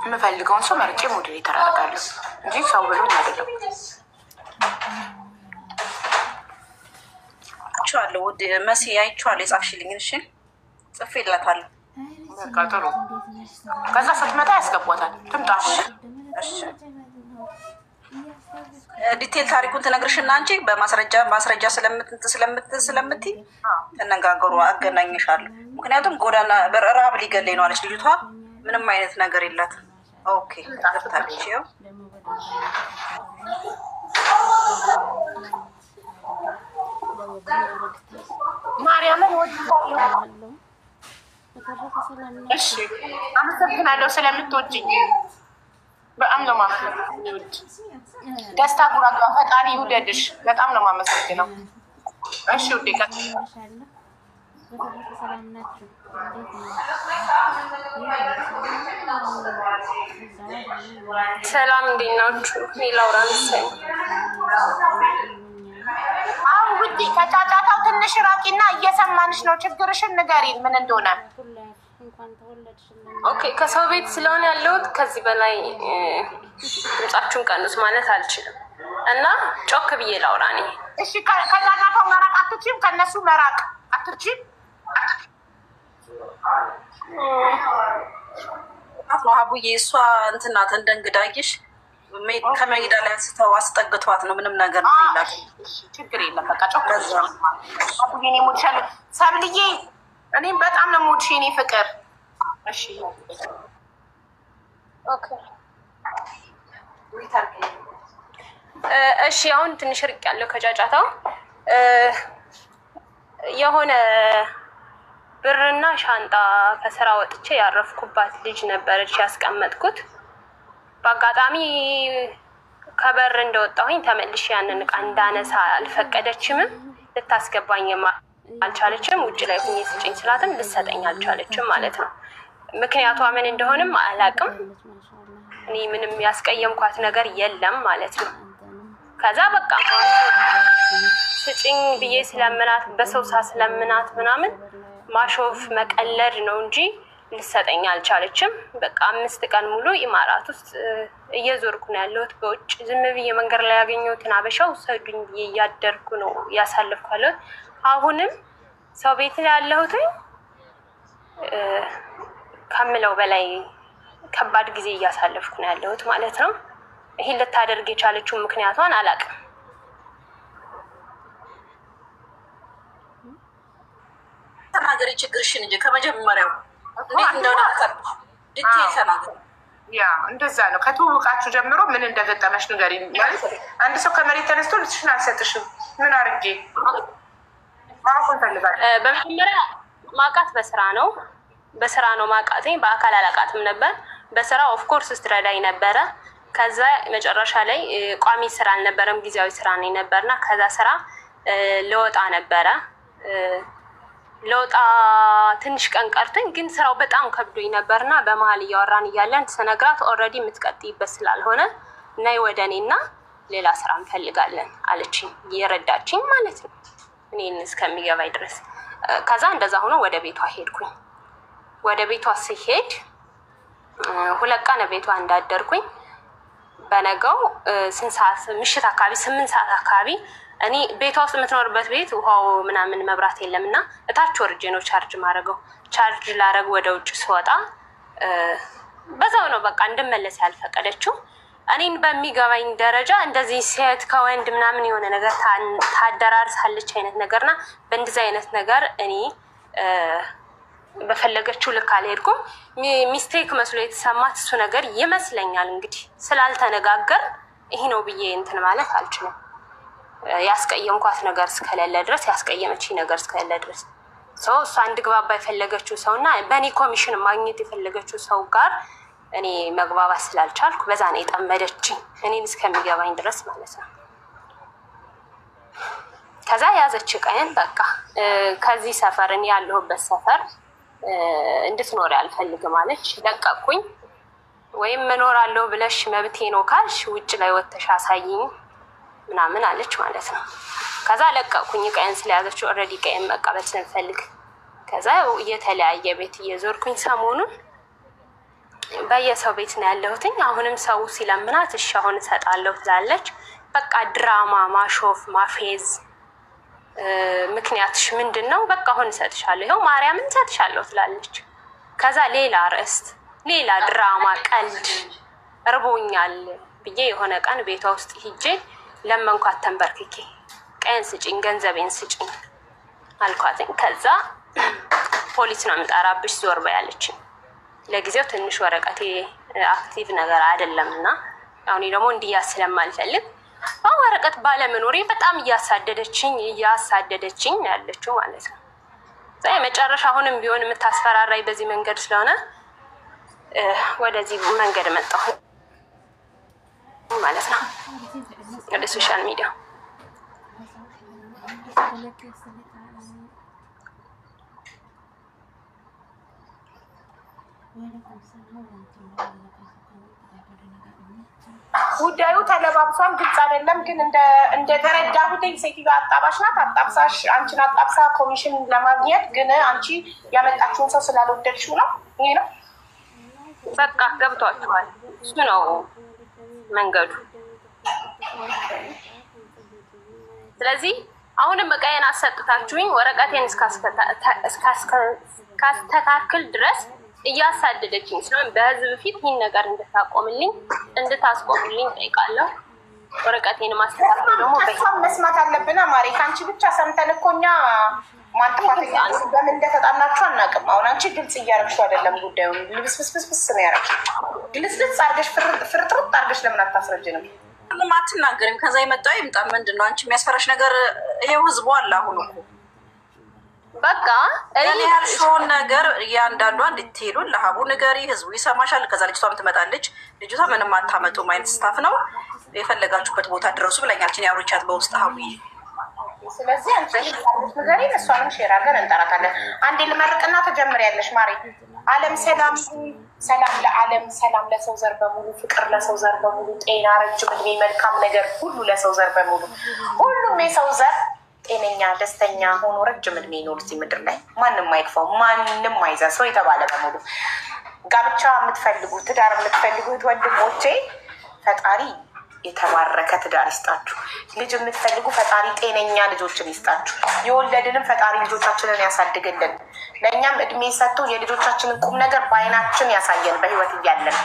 የምፈልገውን ሰው መርጬ ሞዴሬተር አደርጋለሁ እንጂ ሰው ብሎኝ አይደለም። አይቼዋለሁ ውድ መሲ፣ አይቼዋለሁ የጻፍሽልኝን። እሺ ጽፌላታለሁ። በቃ ጥሩ። ከዛ ስትመጣ ያስገቧታል። ትምጣ። እሺ ዲቴል ታሪኩን ትነግርሽና አንቺ በማስረጃ ስለምትይ ተነጋገሩ፣ አገናኝሻለሁ። ምክንያቱም ጎዳና በረሃብ ሊገለኝ ነው አለች ልጅቷ። ምንም አይነት ነገር የላትም። ኦኬ ገብታለች። ይኸው ማርያምን ወድታለሁ። እሺ አመሰግናለሁ ስለምትወጂኝ። በጣም ነው የማመሰግነው። ደስታ ጉራጋ ፈጣሪ ይውደድሽ። በጣም ነው የማመሰግነው። እሺ ውዴ ሰላም እንዴት ናችሁ? ላውራ መሰለኝ። አዎ ውዴ ከጫጫታው ትንሽ ራቂና እየሰማንሽ ነው። ችግርሽን ንገሪን ምን እንደሆነ። ኦኬ ከሰው ቤት ስለሆነ ያለሁት ከዚህ በላይ ድምጻችሁን ቀንሱ ማለት አልችልም። እና ጮክ ብዬ ላውራ እኔ። እሺ ከዛጋታው መራቅ አትችይም? ከነሱ መራቅ አትችይም? አቡዬ እሷ እንትን ናት እንደ እንግዳይሽ ከመሄዳ ላይ አንስተው አስጠግቷት ነው። ምንም ነገር ይላል። ችግር የለም በቃ ጮክ አቡዬ እኔ ሞድሻለሁ። ሰብልዬ እኔም በጣም ነው ሞድሽ የኔ ፍቅር። እሺ ኦኬ እሺ አሁን ትንሽ ርቅ ያለው ከጫጫታው የሆነ ብርና ሻንጣ ከስራ ወጥቼ ያረፍኩባት ልጅ ነበረች ያስቀመጥኩት። በአጋጣሚ ከበር እንደወጣሁኝ ተመልሼ ያንን ዕቃ እንዳነሳ አልፈቀደችም፣ ልታስገባኝም አልቻለችም። ውጭ ላይ ሁኜ ስጭኝ ስላትም ልሰጠኝ አልቻለችም ማለት ነው። ምክንያቷ ምን እንደሆነም አላቅም። እኔ ምንም ያስቀየምኳት ነገር የለም ማለት ነው። ከዛ በቃ ስጭኝ ብዬ ስለምናት በሰው ስለምናት ምናምን ማሾፍ መቀለድ ነው እንጂ ልሰጠኝ አልቻለችም። በቃ 5 ቀን ሙሉ ኢማራት ውስጥ እየዞርኩ ነው ያለሁት። በውጭ ዝም ብዬ መንገድ ላይ ያገኘሁትን አበሻው ሰዱኝ ብዬ እያደርኩ ነው ያሳለፍኩ ያለሁት። አሁንም ሰው ቤት ላይ ያለሁት ከምለው በላይ ከባድ ጊዜ እያሳለፍኩ ነው ያለሁት ማለት ነው። ይሄን ልታደርግ የቻለችው ምክንያቷን አላውቅም። ተናገሪ ችግርሽን እንጂ ከመጀመሪያው እንዴት እንደሆነ አታውቅም። ዲቴል ተናገሪ። ያ እንደዛ ነው። ከተዋወቃችሁ ጀምሮ ምን እንደገጠመሽ ንገሪኝ። ማለት አንድ ሰው ከመሬት ተነስቶ ልጅሽን አልሰጥሽም ምን አድርጌ ማወቅ እንፈልጋለን። በመጀመሪያ ማውቃት በስራ ነው ማውቃትኝ። በአካል አላውቃትም ነበር። በስራ ኦፍኮርስ ስትረዳኝ ነበረ። ከዛ መጨረሻ ላይ ቋሚ ስራ አልነበረም፣ ጊዜያዊ ስራ ነው ነበርና ከዛ ስራ ለወጣ ነበረ። ለወጣ ትንሽ ቀን ቀርቶኝ ግን ስራው በጣም ከብዶኝ ነበርና በመሀል እያወራን እያለን ስነግራት ኦልሬዲ የምትቀጥይበት ስላልሆነ ነይ ወደ እኔና ሌላ ስራ እንፈልጋለን አለችኝ። እየረዳችኝ ማለት ነው እኔን እስከሚገባኝ ድረስ። ከዛ እንደዛ ሆኖ ወደ ቤቷ ሄድኩኝ። ወደ ቤቷ ሲሄድ 2 ቀን ቤቷ እንዳደርኩኝ በነገው ስንት ሰዓት ምሽት አካባቢ 8 ሰዓት አካባቢ እኔ ቤቷ ውስጥ የምትኖርበት ቤት ውሃው ምናምን መብራት የለምና እታች ወርጄ ነው ቻርጅ ማድረገው። ቻርጅ ላረግ ወደ ውጭ ስወጣ በዛው ነው በቃ እንድመለስ ያልፈቀደችው። እኔን በሚገባኝ ደረጃ እንደዚህ ሴት ከወንድ ምናምን የሆነ ነገር ታደራርሳለች አይነት ነገርና በእንደዚህ አይነት ነገር እኔ በፈለገችው ልክ አልሄድኩም። ሚስቴክ መስሎ የተሰማት እሱ ነገር ይመስለኛል። እንግዲህ ስላልተነጋገር ይሄ ነው ብዬ እንትን ማለት አልችልም። ያስቀየምኳት ነገር እስከሌለ ድረስ ያስቀየመችኝ ነገር እስከሌለ ድረስ ሰው እሷ እንድግባባ የፈለገችው ሰውና በእኔ ኮሚሽን ማግኘት የፈለገችው ሰው ጋር እኔ መግባባት ስላልቻልኩ በዛ ነው የጠመደችኝ እኔን እስከሚገባኝ ድረስ ማለት ነው። ከዛ ያዘች ቀን በቃ ከዚህ ሰፈር እኔ ያለሁበት ሰፈር እንድትኖር አልፈልግም አለች። ለቀቅኩኝ። ወይም መኖራለሁ ብለሽ መብቴ ነው ካልሽ ውጭ ላይ ወጥተሽ አሳይኝ ምናምን አለች ማለት ነው። ከዛ ለቀቅኩኝ ቀን ስለያዘችው ኦልሬዲ ቀን መቀበል ስለምፈልግ። ከዛ የተለያየ ቤት እየዞርኩኝ ሰሞኑን በየሰው ቤት ነው ያለሁትኝ። አሁንም ሰው ሲለምናት እሺ አሁን እሰጣለሁ ትላለች። በቃ ድራማ ማሾፍ ማፌዝ ምክንያትሽ ምንድነው? በቃ አሁን እሰጥሻለሁ ይኸው ማርያምን እሰጥሻለሁ ትላለች። ከዛ ሌላ ርዕስት ሌላ ድራማ ቀልድ እርቦኛል ብዬ የሆነ ቀን ቤቷ ውስጥ ሂጄ ለመንኳት ተንበርክኬ ቀን ስጭኝ ገንዘቤን ስጭኝ አልኳትኝ። ከዛ ፖሊስ ነው የምጠራብሽ ዞር በያለች። ለጊዜው ትንሽ ወረቀቴ አክቲቭ ነገር አይደለምና አሁን ደግሞ እንዲያስ ስለማልፈልግ ወረቀት ባለመኖሬ በጣም እያሳደደችኝ ያለችው ማለት ነው። ዘይ መጨረሻ አሁንም ቢሆን የምታስፈራራይ በዚህ መንገድ ስለሆነ ወደዚህ መንገድ መጣሁ ማለት ነው ወደ ሶሻል ሚዲያ። ጉዳዩ ተለባብሷል፣ ግልጽ አይደለም። ግን እንደተረዳሁት ሴትዮዋ አጣባሽ ናት። አጣብሳሽ አንቺን አጣብሳ ኮሚሽን ለማግኘት ግን አንቺ ያመጣችውን ሰው ስላልወደድሽው ነው። ይሄ ነው በቃ ገብቷችኋል። እሱ ነው መንገዱ። ስለዚህ አሁንም እቃዬን አሰጥታችሁኝ ወረቀቴን እስካስተካክል ድረስ እያሳደደችኝ ስለሆነ በህዝብ ፊት ይህን ነገር እንድታስቆሙልኝ ጠይቃለሁ። ወረቀቴን ማስተካከል ደግሞ በሷም መስማት አለብን። ማሪ ከአንቺ ብቻ ሰምተን እኮ እኛ ማጥፋተኛ በምን እንደተጣላችሁ አናውቅም። አሁን አንቺ ግልጽ እያደረግሽው አይደለም ጉዳዩን ልብስብስብስ ነው ያደረግሽው። ግልጽልጽ አድርገሽ ፍርጥርጥ አድርገሽ ለምን አታስረጅንም? ሁሉም አትናገሪም። ከዛ የመጣው ይምጣ። ምንድን ነው አንቺ የሚያስፈራሽ ነገር? ይሄው ህዝቡ አለ አሁን እኮ በቃ እኔ ያልሽውን ነገር እያንዳንዷ እንድትሄዱ ለሀቡ ንገሪ። ህዝቡ ይሰማሻል። ከዛ ልጅቷም ትመጣለች። ልጅቷ ምንም አታመጡም አይነት ስታፍ ነው። የፈለጋችሁበት ቦታ ድረሱ ብለኛለች። እኔ አውርቻት በውስጥ ሀቡ። ስለዚህ አንቺ ንገሪ፣ እሷንም ሼር አድርገን እንጠራታለን። አንዴ ልመርቅና ተጀምሪያለሽ ማሪ። ዓለም ሰላም፣ ሰላም ለዓለም፣ ሰላም ለሰው ዘር በሙሉ፣ ፍቅር ለሰው ዘር በሙሉ፣ ጤና፣ ረጅም እድሜ፣ መልካም ነገር ሁሉ ለሰው ዘር በሙሉ። ሁሉም የሰው ዘር ጤነኛ ደስተኛ ሆኖ ረጅም እድሜ ይኖር እዚህ ምድር ላይ። ማንም አይክፋው፣ ማንም አይዘን ሰው የተባለ በሙሉ። ጋብቻ የምትፈልጉ ትዳር የምትፈልጉት ወንድሞቼ ፈጣሪ የተባረከ ትዳር ይስጣችሁ። ልጅ የምትፈልጉ ፈጣሪ ጤነኛ ልጆችን ይስጣችሁ። የወለድንም ፈጣሪ ልጆቻችንን ያሳድግልን። ለእኛም እድሜ ሰጥቶ የልጆቻችንን ቁም ነገር በአይናችን ያሳየን በህይወት እያለን።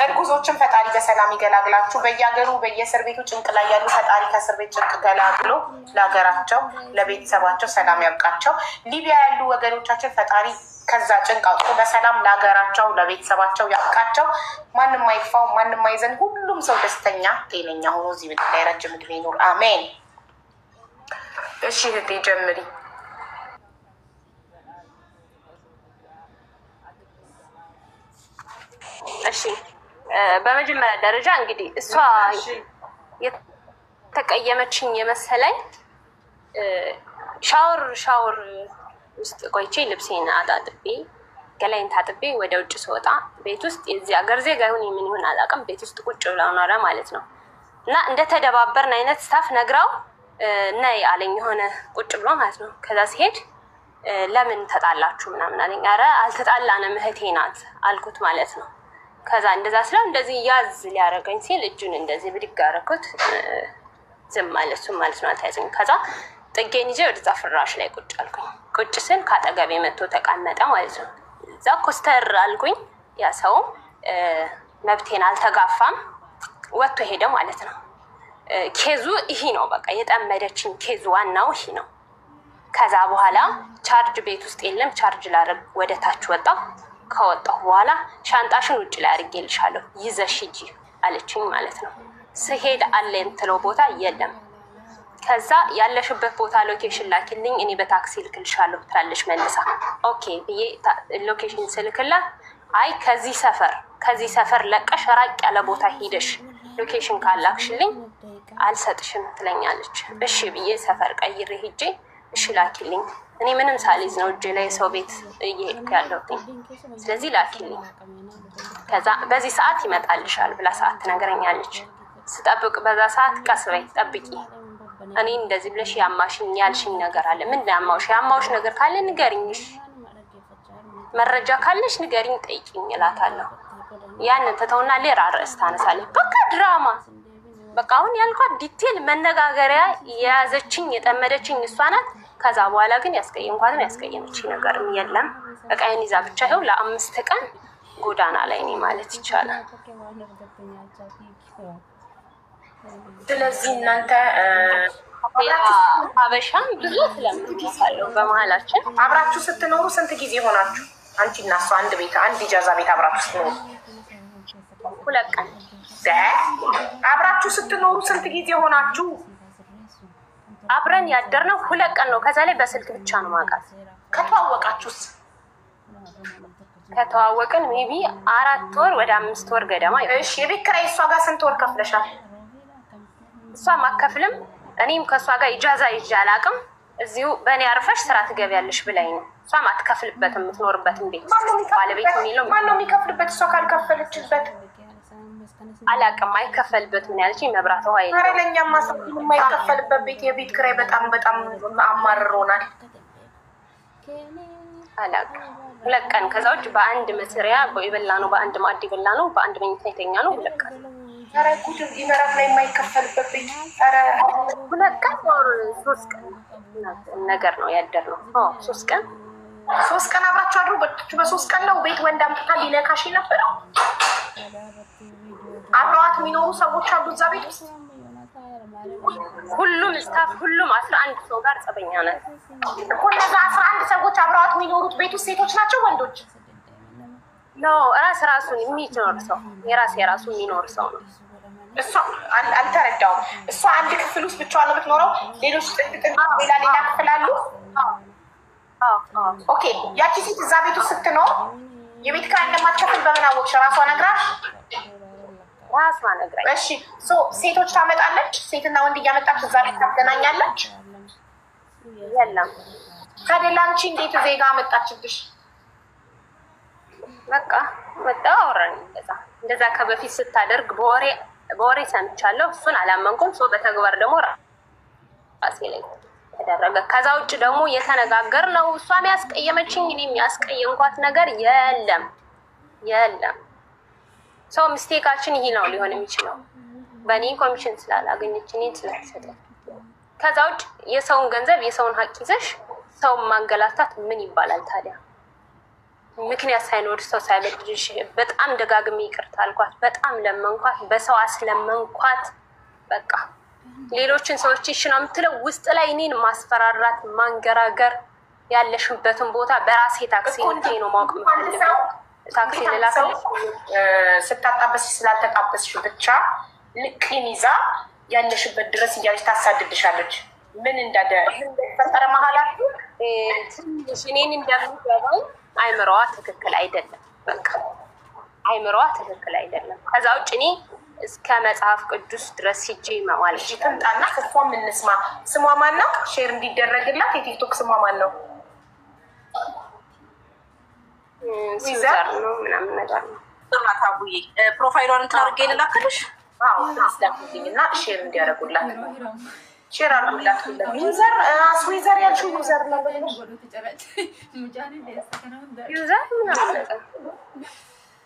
እርጉዞችን ፈጣሪ በሰላም ይገላግላችሁ። በየሀገሩ በየእስር ቤቱ ጭንቅ ላይ ያሉ ፈጣሪ ከእስር ቤት ጭንቅ ገላግሎ ለሀገራቸው ለቤተሰባቸው ሰላም ያብቃቸው። ሊቢያ ያሉ ወገኖቻችን ፈጣሪ ከዛ ጭንቅ አውጥቶ በሰላም ለሀገራቸው ለቤተሰባቸው ያብቃቸው። ማንም አይክፋው፣ ማንም አይዘን። ሁሉም ሰው ደስተኛ ጤነኛ ሆኖ እዚህ ምድር ላይ ረጅም እድሜ ይኑር። አሜን። እሺ እህቴ ጀምሪ። እሺ በመጀመሪያ ደረጃ እንግዲህ እሷ የተቀየመችኝ የመሰለኝ ሻወር ውስጥ ቆይቼ ልብሴን አጣጥቤ ገላይን ታጥቤ ወደ ውጭ ስወጣ ቤት ውስጥ የዚህ ሀገር ዜጋ ይሁን ምን ይሁን አላውቅም፣ ቤት ውስጥ ቁጭ ብላ ኖረ ማለት ነው። እና እንደተደባበርን አይነት ስታፍ ነግራው ነይ አለኝ፣ የሆነ ቁጭ ብሎ ማለት ነው። ከዛ ሲሄድ ለምን ተጣላችሁ ምናምን አለኝ። ኧረ አልተጣላንም እህቴ ናት አልኩት ማለት ነው። ከዛ እንደዛ ስለው እንደዚህ ያዝ ሊያደርገኝ ሲል እጁን እንደዚህ ብድግ አደረኩት። ዝም ማለት እሱም ማለት ነው አልተያዘኝ። ከዛ ጥጌን ይዤ ወደዛ ፍራሽ ላይ ቁጭ አልኩኝ። ቁጭ ስል ካጠገቤ መጥቶ ተቀመጠ ማለት ነው። እዛ ኮስተር አልኩኝ። ያ ሰው መብቴን አልተጋፋም፣ ወጥቶ ሄደ ማለት ነው። ኬዙ ይሄ ነው፣ በቃ የጠመደችኝ ኬዙ ዋናው ይሄ ነው። ከዛ በኋላ ቻርጅ ቤት ውስጥ የለም፣ ቻርጅ ላደርግ ወደ ታች ወጣሁ። ከወጣሁ በኋላ ሻንጣሽን ውጭ ላይ አድርጌልሻለሁ ይዘሽ ሂጂ አለችኝ ማለት ነው። ስሄድ አለ የምትለው ቦታ የለም። ከዛ ያለሽበት ቦታ ሎኬሽን ላኪልኝ እኔ በታክሲ ልክልሻለሁ ትላለች መልሳ። ኦኬ ብዬ ሎኬሽን ስልክላት አይ ከዚህ ሰፈር ለቀሽ ራቅ ያለ ቦታ ሂደሽ ሎኬሽን ካላክሽልኝ አልሰጥሽም ትለኛለች። እሺ ብዬ ሰፈር ቀይሬ ሂጄ እሺ ላኪልኝ፣ እኔ ምንም ሳልይዝ ነው እጄ ላይ ሰው ቤት እየሄድኩ ያለሁት፣ ስለዚህ ላኪልኝ። ከዛ በዚህ ሰዓት ይመጣልሻል ብላ ሰዓት ትነግረኛለች። ስጠብቅ በዛ ሰዓት ቀስ በይ ጠብቂ፣ እኔ እንደዚህ ብለሽ ያማሽኝ ያልሽኝ ነገር አለ። ምን ያማውሽ ነገር ካለ ንገሪኝ፣ መረጃ ካለሽ ንገሪኝ፣ ጠይቂኝ እላታለሁ። ያንን ትተውና ሌላ ርዕስ ታነሳለች። በቃ ድራማ በቃ አሁን ያልኳት ዲቴል መነጋገሪያ የያዘችኝ የጠመደችኝ እሷ ናት። ከዛ በኋላ ግን ያስቀየምኳትም ያስቀየመችኝ ነገርም የለም። እቃዬን ይዛ ብቻ ይኸው ለ5 ቀን ጎዳና ላይ ነኝ ማለት ይቻላል። ስለዚህ እናንተ አበሻም ብዙ ስለምትሳለው በመሀላችን አብራችሁ ስትኖሩ ስንት ጊዜ ሆናችሁ? አንቺ እና እሷ አንድ ቤት አንድ ኢጃዛ ቤት አብራችሁ ስትኖሩ? 2 ቀን። አብራችሁ ስትኖሩ ስንት ጊዜ ሆናችሁ? አብረን ያደርነው 2 ቀን ነው። ከዛ ላይ በስልክ ብቻ ነው ማውቃት። ከተዋወቃችሁስ? ከተዋወቅን ሜቢ 4 ወር ወደ 5 ወር ገደማ። እሺ የቤት ኪራይ እሷ ጋር ስንት ወር ከፍለሻል? እሷ ማከፍልም እኔም ከእሷ ጋር ኢጃዛ ይዤ አላውቅም። እዚሁ በእኔ አርፈሽ ስራ ትገቢያለሽ ብላኝ ነው። እሷም አትከፍልበትም፣ የምትኖርበትን ቤት ባለቤት የሚለው ማነው የሚከፍልበት? እሷ ካልከፈለችበት አላውቅም። አይከፈልበት ምን ያለችኝ መብራት ውሃ የለም። ኧረ ለእኛማ የማይከፈልበት ቤት የቤት ኪራይ በጣም አማርሮናል። አላውቅም 2 ቀን ከዛ ውጭ በአንድ መስሪያ የበላ ነው፣ በአንድ ማዕድ የበላ ነው፣ በአንድ መኝታ የተኛ ነው 2 ቀን። ኧረ ጉድ! ኢመራት ላይ የማይከፈልበት ቤት! ኧረ 2 ቀን ወር 3 ቀን ነገር ነው ያደር ነው። 3 ቀን 3 ቀን አብራችሁ አድሩ። በ3 ቀን ነው ቤት ወንድ አምጥታ ሊነካሽ ነበረው። አብረዋት የሚኖሩ ሰዎች አሉ እዛ ቤት ውስጥ። ሁሉም ስታፍ ሁሉም 11 ሰው ጋር ጸበኛ ናት እኮ። እነዛ 11 ሰዎች አብረዋት የሚኖሩት ቤት ውስጥ ሴቶች ናቸው ወንዶች? ነው ራሱን የሚኖር ሰው የራሱ የሚኖር ሰው ነው። እሷ አልተረዳውም። እሷ አንድ ክፍል ውስጥ ብቻዋን ነው የምትኖረው። ሌሎች ሌላ ክፍል አሉ። ኦኬ። ያቺ ሴት እዛ ቤት ውስጥ ስትኖር የቤት ኪራይ እንደማትከፍል በምን አወቅሽ? ራሷ ነግራሽ? ራሷ ነግራኝ። እሺ። ሴቶች ታመጣለች? ሴትና ወንድ እያመጣች እዛ ቤት ታገናኛለች? የለም። ታዲያ ለአንቺ እንዴት ዜጋ አመጣችብሽ? በቃ መጣ አወራን። እንደዛ ከበፊት ስታደርግ በወሬ ሰምቻለሁ። እሱን አላመንኩም። በተግባር ደግሞ ራሴ ላይ ተደረገ። ከዛ ውጭ ደግሞ የተነጋገር ነው። እሷም ያስቀየመችኝ እኔም ያስቀየምኳት ነገር የለም። ሰው ሚስቴካችን ይሄ ነው ሊሆን የሚችለው በእኔ ኮሚሽን ስላላገኘች እኔን ስላልሰጠ። ከዛ ውጭ የሰውን ገንዘብ የሰውን ሀቅ ይዘሽ ሰውን ማንገላታት ምን ይባላል ታዲያ? ምክንያት ሳይኖር ሰው ሳይበድልሽ በጣም ደጋግሜ ይቅርታ አልኳት። በጣም ለመንኳት፣ በሰው አስለመንኳት። በቃ ሌሎችን ሰዎች እሺ ነው የምትለው ውስጥ ላይ እኔን ማስፈራራት፣ ማንገራገር፣ ያለሽበትን ቦታ በራሴ ታክሲ ነው ማወቅ የምፈልገው። ታክሲ ልላክልሽ። ስታጣበስሽ ስላልተጣበስሽ ብቻ ልቅን ይዛ ያለሽበት ድረስ እያለች ታሳድድሻለች። ምን እንደፈጠረ መሀላችሁ ትንሽ እኔን እንደምትገባኝ አይምሮዋ ትክክል አይደለም። በቃ አይምሮዋ ትክክል አይደለም። ከዛ ውጭ እኔ እስከ መጽሐፍ ቅዱስ ድረስ ሂጄ ማለት ትምጣና ከሷም እንስማ። ስሟ ማን ነው? ሼር እንዲደረግላት የቲክቶክ ስሟ ማን ነው? ሲዘር ነው ምናምን ነገር ነው። ጥናት አቡዬ ፕሮፋይሏን እንትን አድርጌ ልላክልሽ። ስላክልኝ እና ሼር እንዲያደርጉላት ሼር አድርጉላት። ዩዘር ስዊዘር ያልሽው ዩዘር ነው ዩዘር ምናምን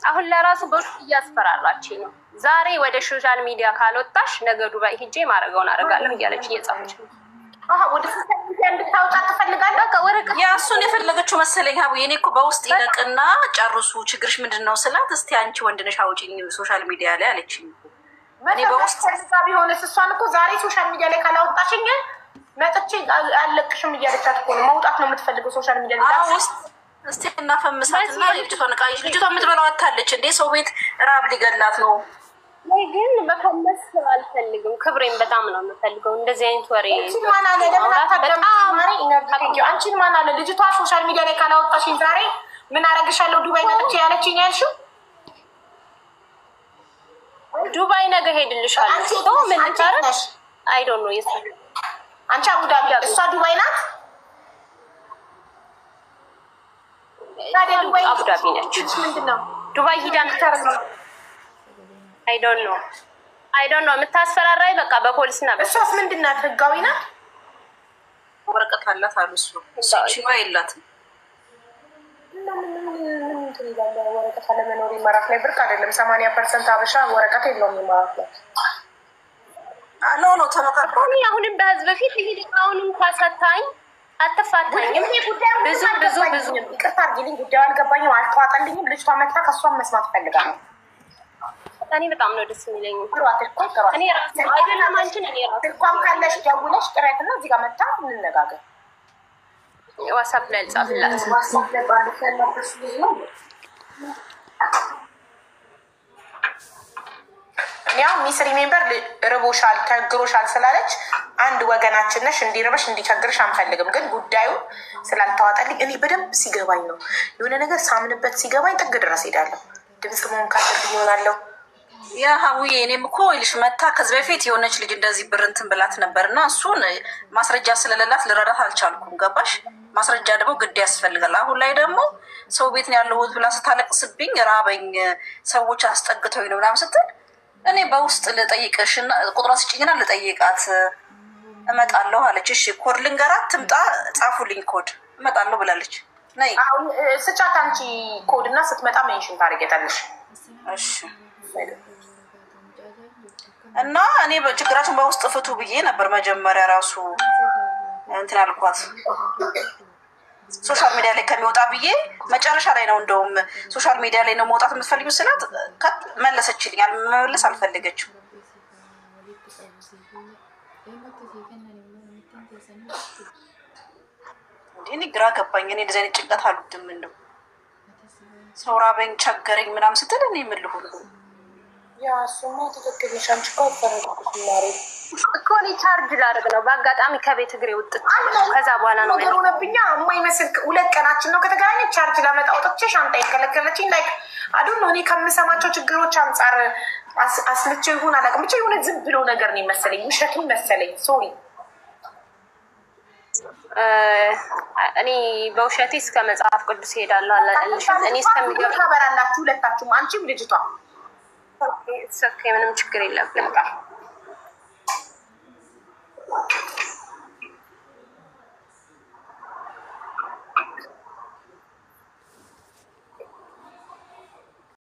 አሁን ለራሱ በውስጥ እያስፈራራችኝ ነው። ዛሬ ወደ ሶሻል ሚዲያ ካልወጣሽ ነገ ዱባይ ሂጄ ማድረገውን አደርጋለሁ እያለች እየጻፈች ነው። ወደ ሶሻል ሚዲያ እንድታወጣ ትፈልጋለህ? በቃ ወረቀት እሱን የፈለገችው መሰለኝ። ሀቡዬ እኔ እኮ በውስጥ ይለቅና ጨርሱ ችግርሽ ምንድን ነው ስላት፣ እስቲ አንቺ ወንድነሽ አውጪኝ ሶሻል ሚዲያ ላይ አለችኝ። እኔ በውስጥ ቢሆንስ እሷን እኮ ዛሬ ሶሻል ሚዲያ ላይ ካላወጣሽኝ መጥቼ አልለቅሽም እያለቻት እኮ ነው። መውጣት ነው የምትፈልገው ሶሻል ሚዲያ ላይ ውስጥ። እስቲ እናፈምሳትና ልጅቷን ቃይሽ ልጅቷ የምትበላው አታለች እንዴ? ሰው ቤት ራብ ሊገላት ነው። ወይ ግን መፈመስ አልፈልግም። ክብሬን በጣም ነው የምፈልገው። እንደዚህ አይነት ወሬ አንቺን ማን አለ? ልጅቷ ሶሻል ሚዲያ ላይ ካላወጣሽኝ ዛሬ ምን አደርግሻለሁ ዱባይ መጥቼ ያለችኝ ያልሽው? ዱባይ ነገ ሄድልሻለሁ። ምን ታረሽ? አይ ዶንት ኖ የሱ አንቺ አቡዳቢ እሷ ዱባይ ናት። ታዲያ ዱባይ አቡዳቢ ነች። ምንድነው ዱባይ ሂዳ ምታረግ ነው? አይ ዶንት ኖ የምታስፈራራኝ በቃ በፖሊስና እሷስ ምንድን ናት? ህጋዊ ናት? ወረቀት አላት አሉ። እሱ ሽባ የላትም። ወረቀት አለመኖር ይመራት ላይ ብርቅ አይደለም። 80% አበሻ ወረቀት የለውም ይመራት ላይ። ኖ ተመካከሩ። አሁንም በህዝብ በፊት ይሄድ አሁንም ካሳታኝ አትፋታኝም። ብዙ ይቅርታ አድርጊልኝ፣ ጉዳዩ አልገባኝም፣ አልተዋጠልኝም። ልጅቷ መጥታ ከእሷም መስማት ፈልጋለሁ። እኔ በጣም ነው ደስ የሚለኝ። እኔ ራሴ አይደለም አንቺን እኔ ራሴ እንኳን ካለሽ ደውለሽ ጥሪያትና እዚህ ጋር መጣ እንነጋገር። ዋትስአፕ ላይ ጻፍላት። ዋትስአፕ ላይ ባልሽ ያለሽ ነው። ያው ሚስ ሪሜምበር ርቦሻል ተግሮሻል ስላለች አንድ ወገናችን ነሽ። እንዲርበሽ እንዲቸግርሽ አንፈልግም። ግን ጉዳዩ ስላልተዋጠልኝ እኔ በደንብ ሲገባኝ ነው የሆነ ነገር ሳምንበት ሲገባኝ ጥግ ድረስ ሄዳለሁ። ድምፅ መሆን ካለብኝ ይሆናለሁ። ያ ሀቡዬ እኔም እኮ ይልሽ መታ ከዚህ በፊት የሆነች ልጅ እንደዚህ ብር እንትን ብላት ነበር እና እሱን ማስረጃ ስለሌላት ልረዳት አልቻልኩም። ገባሽ? ማስረጃ ደግሞ ግድ ያስፈልጋል። አሁን ላይ ደግሞ ሰው ቤት ነው ያለሁት ብላ ስታለቅስብኝ ራበኝ ሰዎች አስጠግተው ነው ምናምን ስትል እኔ በውስጥ ልጠይቅሽ እና ቁጥሯ ስጭኝና ልጠይቃት እመጣለሁ አለች። እሺ ኮድ ልንገራት ትምጣ፣ ጻፉልኝ ኮድ እመጣለሁ ብላለች። ነይ አሁን ስጫት አንቺ ኮድና ስትመጣ ሜንሽን ታደርጊያታለሽ። እሺ እና እኔ በችግራችን በውስጥ ፍቱ ብዬ ነበር መጀመሪያ ራሱ እንትን አልኳት። ሶሻል ሚዲያ ላይ ከሚወጣ ብዬ መጨረሻ ላይ ነው እንደውም ሶሻል ሚዲያ ላይ ነው መውጣት የምትፈልጊው ስላት መለሰችልኝ። መመለስ አልፈለገችም። እኔ ግራ ገባኝ። እኔ እንደዚህ አይነት ጭንቀት አልወድም። እንደው ሰው ራበኝ ቸገረኝ ምናምን ስትል እኔ ምን ልሁን? ያ እሱማ ትክክል ነሽ። አንቺ እኮ አትፈረድኩት ማሪ እኮ እኔ ቻርጅ ላደርግ ነው በአጋጣሚ ከቤት እግሬ ውጥት ከዛ በኋላ ነው ነገር ሆነብኛ። የማይመስል 2 ቀናችን ነው ከተገናኘ ቻርጅ ላመጣ ወጥቼ ሻንጣ ይከለከለችኝ። ላይክ አዱን ነው እኔ ከምሰማቸው ችግሮች አንጻር አስልቼው ይሁን አላውቅም፣ ብቻ የሆነ ዝም ብሎ ነገር ነው መሰለኝ፣ ውሸትም መሰለኝ። ሶሪ እኔ በውሸቴ እስከ መጽሐፍ ቅዱስ ሄዳለሁ አላለሽ? እኔ እስከሚገባ ታበራላችሁ ሁለታችሁም፣ አንቺም ልጅቷ። ኦኬ ምንም ችግር የለም።